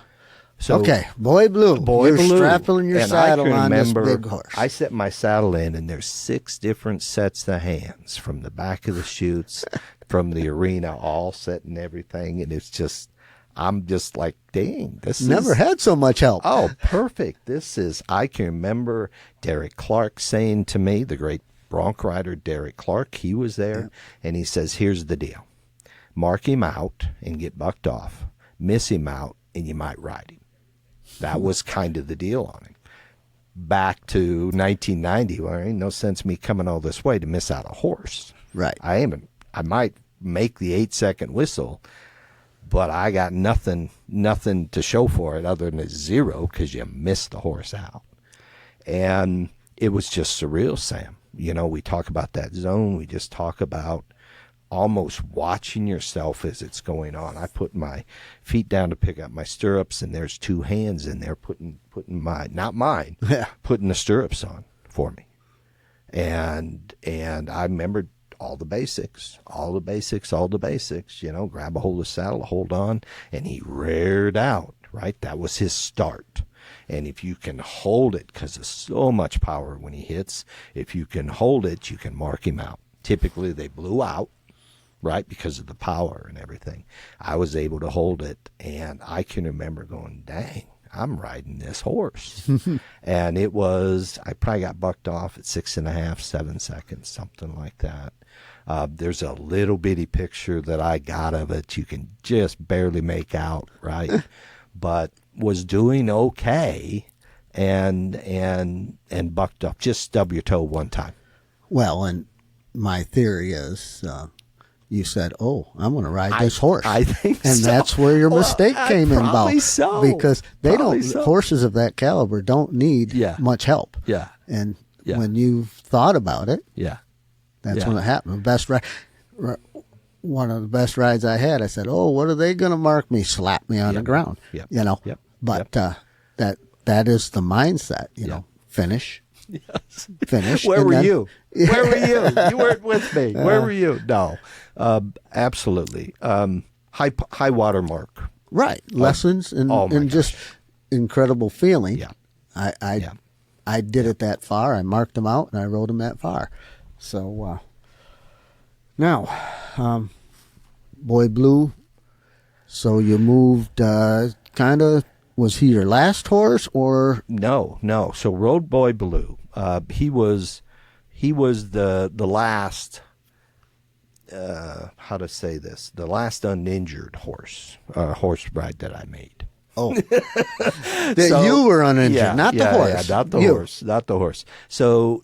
So okay, Boy Blue. Boy You're Blue. strapping your And saddle I can on remember, this big horse. I set my saddle in, and there's 6 different sets of hands from the back of the chutes, from the arena, all set and everything. And it's just, I'm just like, dang, this Never is... had so much help. Oh, perfect. This is, I can remember Derek Clark saying to me, the great bronc rider Derek Clark, he was there, and he says, here's the deal. Mark him out and get bucked off. Miss him out, and you might ride him. That was kind of the deal on him. Back to 1990, well, there ain't no sense me coming all this way to miss out a horse. Right. I might make the 8-second whistle, but I got nothing to show for it other than a 0 because you missed the horse out. And it was just surreal, Sam. You know, we talk about that zone. We just talk about almost watching yourself as it's going on. I put my feet down to pick up my stirrups, and there's 2 hands in there putting not mine, putting the stirrups on for me. And I remembered all the basics, you know, grab a hold of the saddle, hold on, and he reared out, right? That was his start. And if you can hold it, because there's so much power when he hits, if you can hold it, you can mark him out. Typically, they blew out, right, because of the power and everything. I was able to hold it, and I can remember going, dang, I'm riding this horse. And it was, I probably got bucked off at 6.5, 7 seconds, something like that. There's a little bitty picture that I got of it. You can just barely make out, right? But was doing okay, and bucked up. Just stub your toe one time. Well, and my theory is you said, oh, I'm going to ride this horse. I think and so. that's where your mistake came in about. So. Because horses of that caliber don't need much help. Yeah. And when you thought about it, that's when it happened. One of the best rides I had, I said, oh, what are they going to mark me? Slap me on the ground. Yep. You know. Yep. But that is the mindset, you know, finish. Yes. Finish. Where were you? Where were you? You weren't with me. Where were you? No. Absolutely. High water mark. Right. Lessons and just incredible feeling. Yeah. I did it that far. I marked them out and I rode them that far. So now, Boy Blue. So you moved kind of. Was he your last horse or no? So Road Boy Blue, he was the last. How to say this? The last uninjured horse ride that I made. Oh, you were uninjured, not the horse. Yeah, not the horse, not the horse. So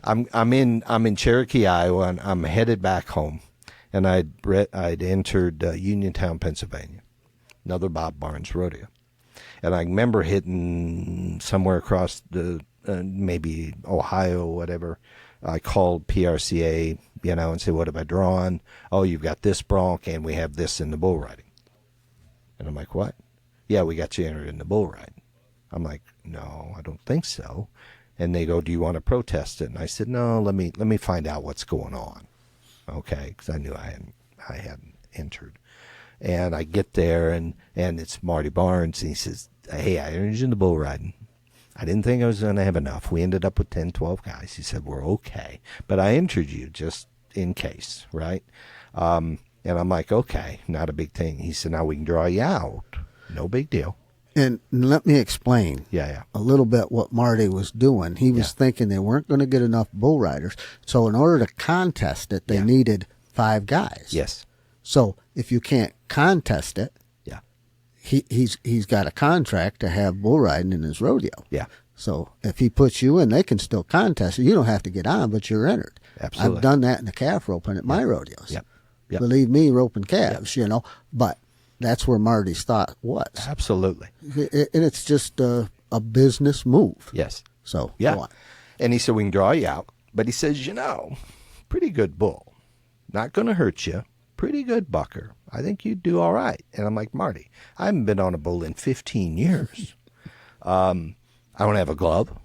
I'm in Cherokee, Iowa, and I'm headed back home, and I'd entered Uniontown, Pennsylvania, another Bob Barnes rodeo. And I remember hitting somewhere across the maybe Ohio, whatever. I called PRCA, you know, and said, what have I drawn? Oh, you've got this bronc, and we have this in the bull riding. And I'm like, what? Yeah, we got you entered in the bull riding. I'm like, no, I don't think so. And they go, do you want to protest it? And I said, no, let me find out what's going on. Okay, because I knew I hadn't entered. And I get there, and it's Marty Barnes, and he says, hey, I entered you in the bull riding. I didn't think I was going to have enough. We ended up with 10, 12 guys. He said, we're okay. But I entered you just in case, right? And I'm like, okay, not a big thing. He said, now we can draw you out. No big deal. And let me explain a little bit what Marty was doing. He was thinking they weren't going to get enough bull riders. So in order to contest it, they needed 5 guys. Yes. So if you can't contest it, he's got a contract to have bull riding in his rodeo. Yeah. So if he puts you in, they can still contest it. You don't have to get on, but you're entered. Absolutely. I've done that in the calf roping at my rodeos. Yep. Believe me, roping calves, you know. But that's where Marty's thought was. Absolutely. And it's just a business move. Yes. So go on. And he said, we can draw you out. But he says, you know, pretty good bull. Not going to hurt you. Pretty good bucker. I think you'd do all right. And I'm like, Marty, I haven't been on a bull in 15 years. I don't have a glove.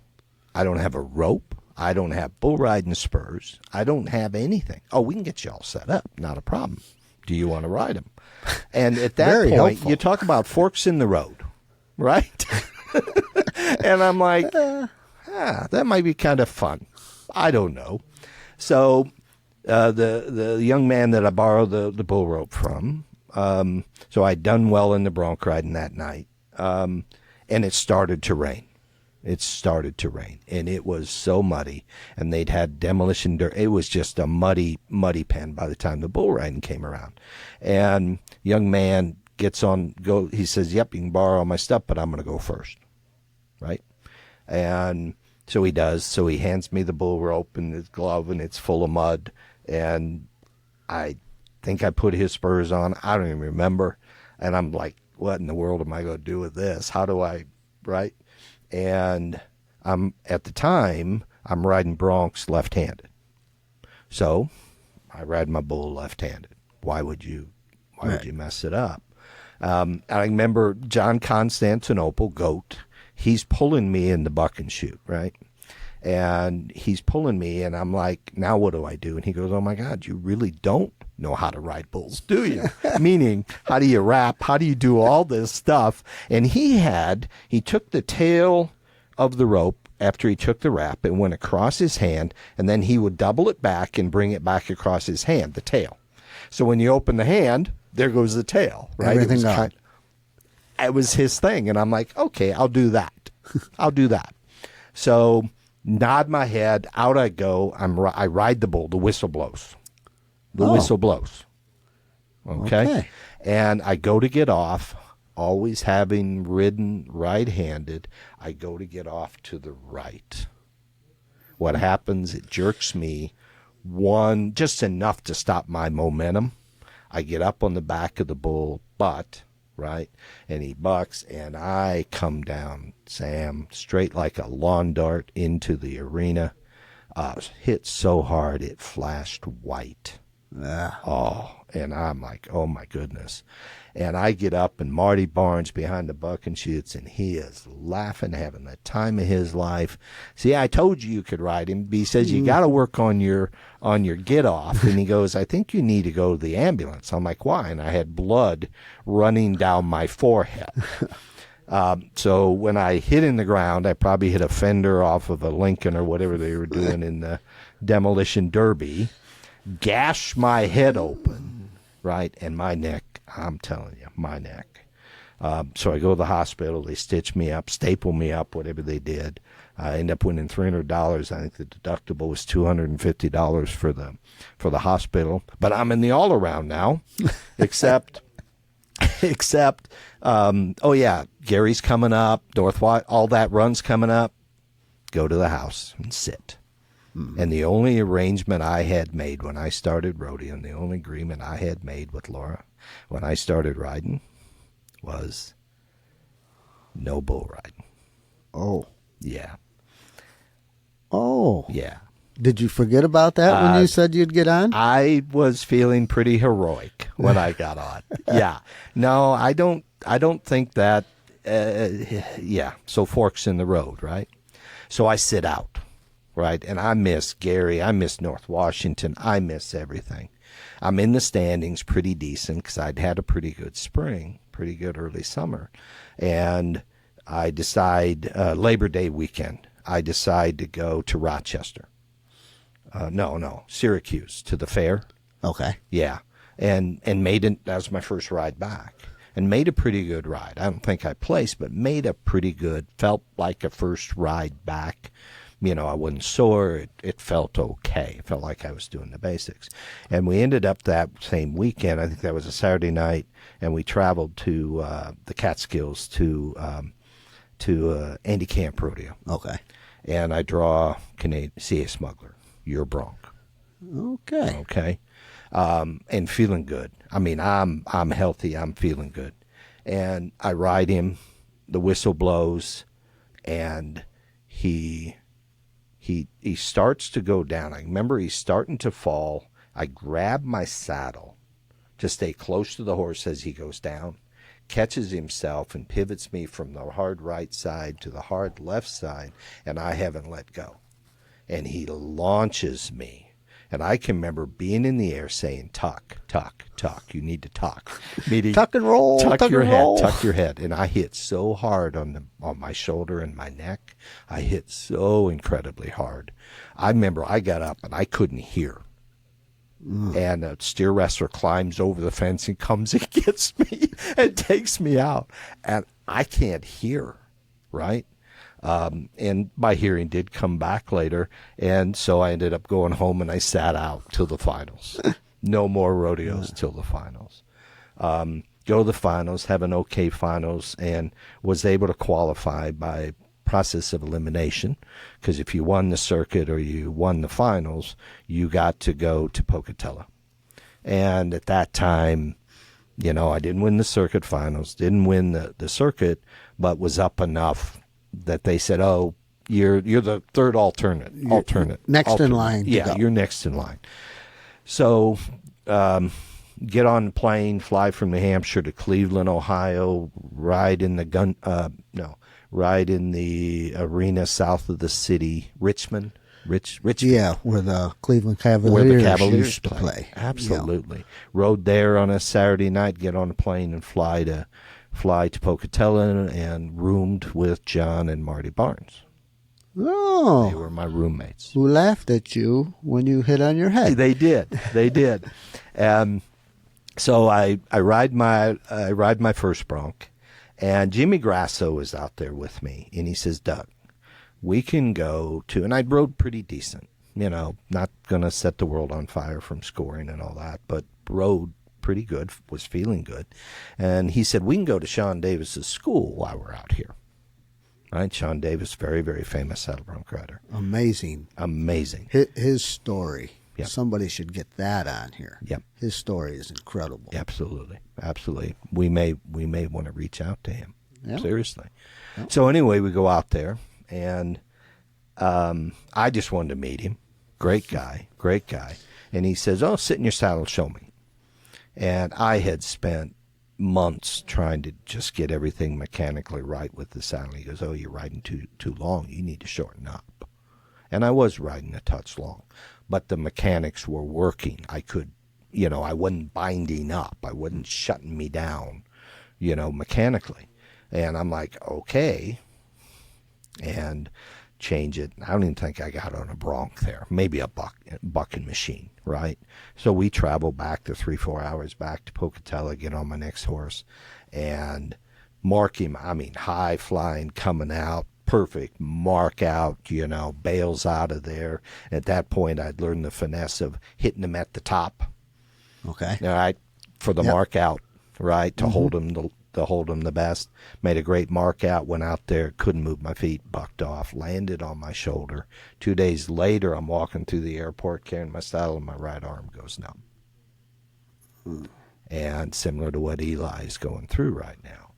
I don't have a rope. I don't have bull riding spurs. I don't have anything. Oh, we can get you all set up. Not a problem. Do you want to ride them? And at that point, you talk about forks in the road. right? And I'm like, that might be kind of fun. I don't know. So the young man that I borrowed the bull rope from, so I'd done well in the bronc riding that night, and it started to rain. It started to rain, and it was so muddy, and they'd had demolition dirt. It was just a muddy, muddy pen by the time the bull riding came around. And young man gets on, he says, yep, you can borrow all my stuff, but I'm going to go first, right? And so he does. So he hands me the bull rope and his glove, and it's full of mud, and I think I put his spurs on. I don't even remember. And I'm like, what in the world am I going to do with this? How do I, right? And at the time, I'm riding broncs left-handed. So I ride my bull left-handed. Why would you mess it up? I remember John Constantinople, Goat, he's pulling me in the buck and shoot, right? And he's pulling me, and I'm like, now what do I do? And he goes, oh, my God, you really don't know how to ride bulls, do you? Meaning, how do you wrap? How do you do all this stuff? And he took the tail of the rope after he took the wrap and went across his hand, and then he would double it back and bring it back across his hand, the tail. So when you open the hand, there goes the tail, right? It was his thing. And I'm like, okay, I'll do that. I'll do that. So nod my head, out I go. I ride the bull. The whistle blows. The whistle blows. Okay? And I go to get off, always having ridden right-handed. I go to get off to the right. What happens, it jerks me just enough to stop my momentum. I get up on the back of the bull butt, right? And he bucks, and I come down, Sam, straight like a lawn dart into the arena. Hit so hard it flashed white. And I'm like, oh my goodness. And I get up, and Marty Barnes behind the buck and shoots, and he is laughing, having the time of his life. See, I told you could ride him. He says, you got to work on your get off. And he goes, I think you need to go to the ambulance. I'm like, why? And I had blood running down my forehead. So when I hit in the ground, I probably hit a fender off of a Lincoln or whatever they were doing in the demolition derby, gashed my head open, right? And my neck, I'm telling you, my neck. So I go to the hospital. They stitch me up, staple me up, whatever they did. I end up winning $300. I think the deductible was $250 for the hospital. But I'm in the all around now, except, oh yeah, Gary's coming up, Northwide, all that run's coming up. Go to the house and sit. And the only arrangement I had made when I started rodeoing, the only agreement I had made with Laura when I started riding was no bull riding. Oh. Yeah. Oh. Yeah. Did you forget about that when you said you'd get on? I was feeling pretty heroic when I got on. Yeah. No, I don't think that, yeah. So forks in the road, right? So I sit out. Right, and I miss Gary, I miss North Washington, I miss everything. I'm in the standings pretty decent because I'd had a pretty good spring, pretty good early summer. And I decide, Labor Day weekend, I decide to go to Rochester. Syracuse, to the fair. Okay. Yeah, and that was my first ride back. And made a pretty good ride. I don't think I placed, but made a pretty good, felt like a first ride back. You know, I wasn't sore. It felt okay. It felt like I was doing the basics. And we ended up that same weekend, I think that was a Saturday night, and we traveled to the Catskills to Andy Camp Rodeo. Okay. And I draw CA Smuggler, your bronc. Okay. Okay. And feeling good. I mean, I'm healthy. I'm feeling good. And I ride him. The whistle blows, and he starts to go down. I remember he's starting to fall. I grab my saddle to stay close to the horse as he goes down, catches himself and pivots me from the hard right side to the hard left side, and I haven't let go. And he launches me. And I can remember being in the air saying, tuck, tuck, tuck. You need to tuck. Meaning, tuck and roll. Tuck your head. Roll. Tuck your head. And I hit so hard on my shoulder and my neck. I hit so incredibly hard. I remember I got up and I couldn't hear. And a steer wrestler climbs over the fence and comes and gets me and takes me out. And I can't hear, right? And my hearing did come back later. And so I ended up going home and I sat out till the finals. No more rodeos till the finals. Go to the finals, have an okay finals, and was able to qualify by process of elimination, because if you won the circuit or you won the finals, you got to go to Pocatello. And at that time, you know, I didn't win the circuit finals, didn't win the circuit, but was up enough that they said, oh, you're the third alternate. Next in line. Yeah, you're next in line. So get on the plane, fly from New Hampshire to Cleveland, Ohio, ride in the arena south of the city, Richmond. Yeah, where the Cleveland Cavaliers used to play. Absolutely. Yeah. Rode there on a Saturday night, get on a plane and fly to Pocatello, and roomed with John and Marty Barnes. Oh. They were my roommates. Who laughed at you when you hit on your head. They did. So I ride my first bronc. And Jimmy Grasso is out there with me, and he says, Doug, we can go to, and I rode pretty decent, you know, not going to set the world on fire from scoring and all that, but rode pretty good, was feeling good. And he said, we can go to Sean Davis's school while we're out here. Right? Sean Davis, very, very famous saddle bronc rider. Amazing. His story. Yep. Somebody should get that on here. Yep. His story is incredible. Absolutely. We may want to reach out to him. Yep. Seriously. Yep. So anyway, we go out there, and I just wanted to meet him. Great guy. And he says, oh, sit in your saddle, show me. And I had spent months trying to just get everything mechanically right with the saddle. He goes, oh, you're riding too long. You need to shorten up. And I was riding a touch long, but the mechanics were working. I could, you know, I wasn't binding up. I wasn't shutting me down, you know, mechanically. And I'm like, okay, and change it. I don't even think I got on a bronc there, maybe a bucking machine, right? So we travel back to 3-4 hours back to Pocatello, get on my next horse, and mark him. I mean, high flying, coming out, perfect, mark out, you know, bails out of there. At that point, I'd learned the finesse of hitting him at the top. Okay. All right, for the mark out, right, to Mm-hmm. hold him the best. Made a great mark out, went out there, couldn't move my feet, bucked off, landed on my shoulder. 2 days later, I'm walking through the airport carrying my saddle, and my right arm goes numb. And similar to what Eli's going through right now.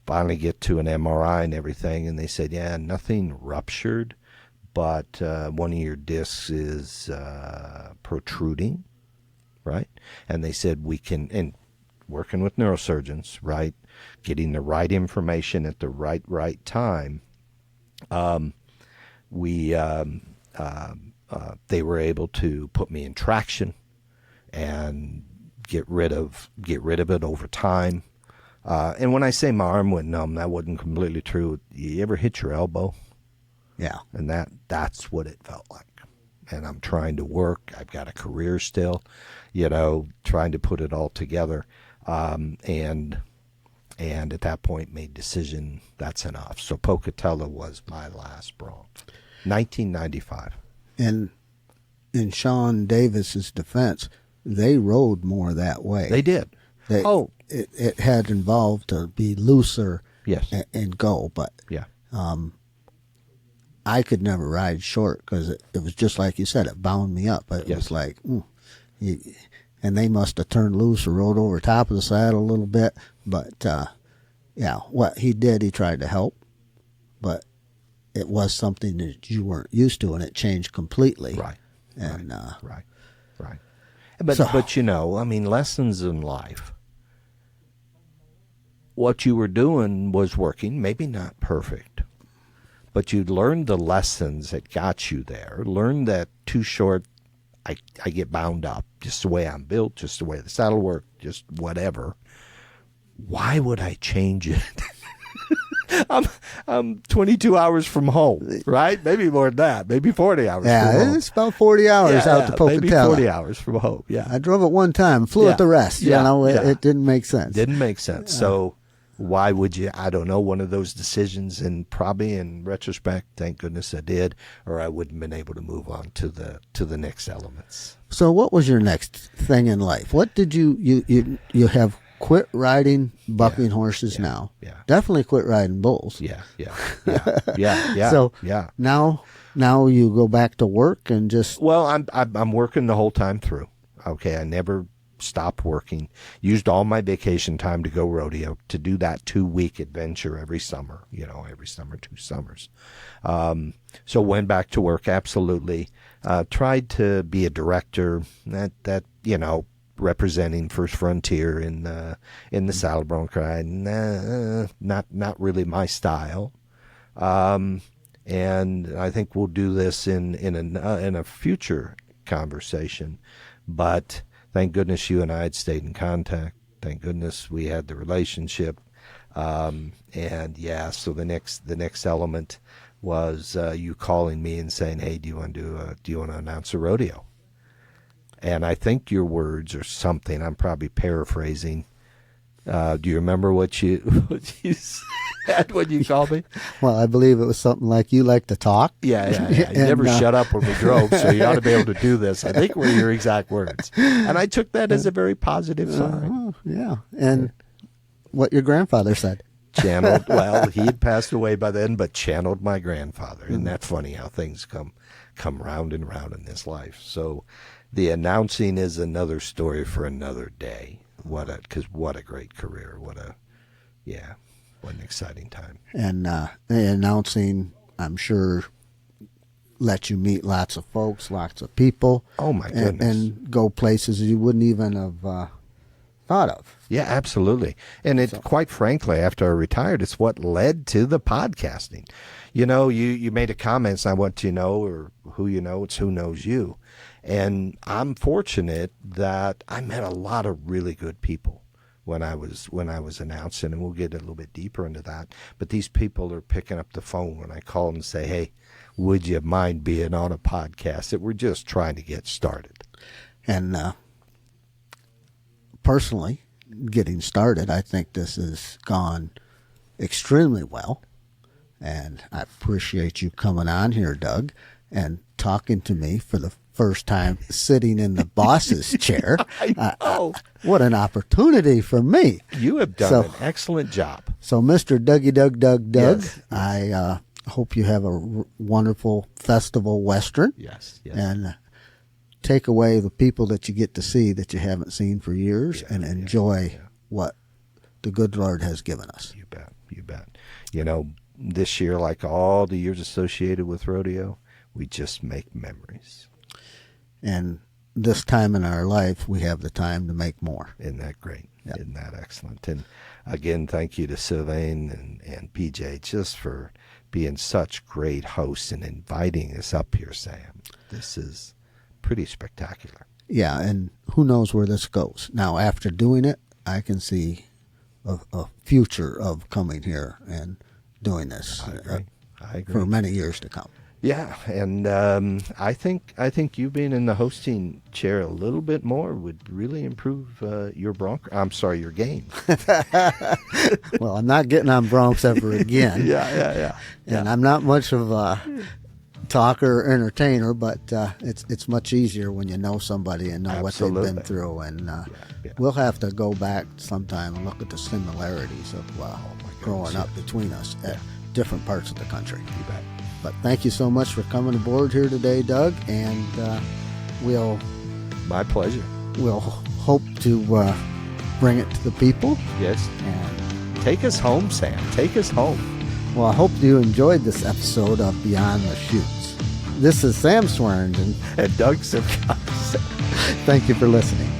Finally get to an MRI and everything, and they said, yeah, nothing ruptured, but one of your discs is protruding, right? And they said we can, and working with neurosurgeons, right, getting the right information at the right time, they were able to put me in traction and get rid of it over time. And when I say my arm went numb, that wasn't completely true. You ever hit your elbow? Yeah. And that's what it felt like. And I'm trying to work. I've got a career still, you know, trying to put it all together. And at that point made decision that's enough. So Pocatello was my last bronc. 1995. And in Sean Davis's defense, they rode more that way. They did. It had involved to be looser, yes, and go, but yeah. I could never ride short because it was just like you said, it bound me up. It Yes. was like, and they must have turned loose or rode over top of the saddle a little bit. But yeah, what he did, he tried to help, but it was something that you weren't used to, and it changed completely. Right. And right. But you know, I mean, lessons in life. What you were doing was working, maybe not perfect, but you'd learned the lessons that got you there. Learned that too short, I get bound up, just the way I'm built, just the way the saddle works, just whatever. Why would I change it? I'm 22 hours from home, right? Maybe more than that. Maybe 40 hours from home. Yeah, it's about 40 hours out to Pocatello. Maybe 40 hours from home, yeah. I drove it one time, flew it the rest. It didn't make sense. Didn't make sense. So why would you? I don't know, one of those decisions, and probably in retrospect, thank goodness I did, or I wouldn't have been able to move on to the next elements. So what was your next thing in life? What did you have quit riding bucking horses now? Yeah. Definitely quit riding bulls. Yeah. So yeah. Now you go back to work and just... Well, I'm working the whole time through. Okay, I never stopped working. Used all my vacation time to go rodeo, to do that 2-week adventure every summer. Every summer, 2 summers. So went back to work, absolutely. Tried to be a director, that representing First Frontier in the saddle bronc ride. Not really my style. And I think we'll do this in a future conversation. But thank goodness you and I had stayed in contact. Thank goodness we had the relationship. So the next element was you calling me and saying, "Hey, do you want to announce a rodeo?" And I think your words are something, I'm probably paraphrasing. Do you remember what you said when you called me? Well, I believe it was something like, "You like to talk." Yeah. You never shut up when we drove, so you ought to be able to do this. I think were your exact words. And I took that as a very positive sign. Yeah. And what your grandfather said. Channeled, well, he had passed away by then, but channeled my grandfather. Isn't that funny how things come round and round in this life? So the announcing is another story for another day. What a great career. What an exciting time. And the announcing, I'm sure, let you meet lots of folks, lots of people. Oh, my goodness. And go places you wouldn't even have thought of. Yeah, absolutely. And quite frankly, after I retired, it's what led to the podcasting. You made a comment, I want to know, or who you know, it's who knows you. And I'm fortunate that I met a lot of really good people when I was announcing, and we'll get a little bit deeper into that. But these people are picking up the phone when I call them and say, "Hey, would you mind being on a podcast?" That we're just trying to get started. And personally, getting started, I think this has gone extremely well. And I appreciate you coming on here, Doug, and talking to me for the first time sitting in the boss's chair. I know. What an opportunity for me. You have done an excellent job. So, Mr. Dougie Doug, Yes. I hope you have a wonderful festival Western. Yes. And take away the people that you get to see that you haven't seen for years and enjoy what the good Lord has given us. You bet. This year, like all the years associated with rodeo, we just make memories. And this time in our life, we have the time to make more. Isn't that great? Yep. Isn't that excellent? And again, thank you to Sylvain and PJ just for being such great hosts and inviting us up here, Sam. This is pretty spectacular. Yeah, and who knows where this goes. Now, after doing it, I can see a future of coming here and doing this I agree. for many years to come. Yeah, and I think you being in the hosting chair a little bit more would really improve your game. Well, I'm not getting on broncs ever again. Yeah. And I'm not much of a talker or entertainer, but it's much easier when you know somebody and know Absolutely. what they've been through. And we'll have to go back sometime and look at the similarities of growing up between us at different parts of the country. You bet. But thank you so much for coming aboard here today, Doug, and My pleasure. we'll hope to bring it to the people. Yes. And Take us home, Sam. Take us home. well, I hope you enjoyed this episode of Beyond the Chutes. This is Sam Swearengin. And Doug Simcox. Thank you for listening.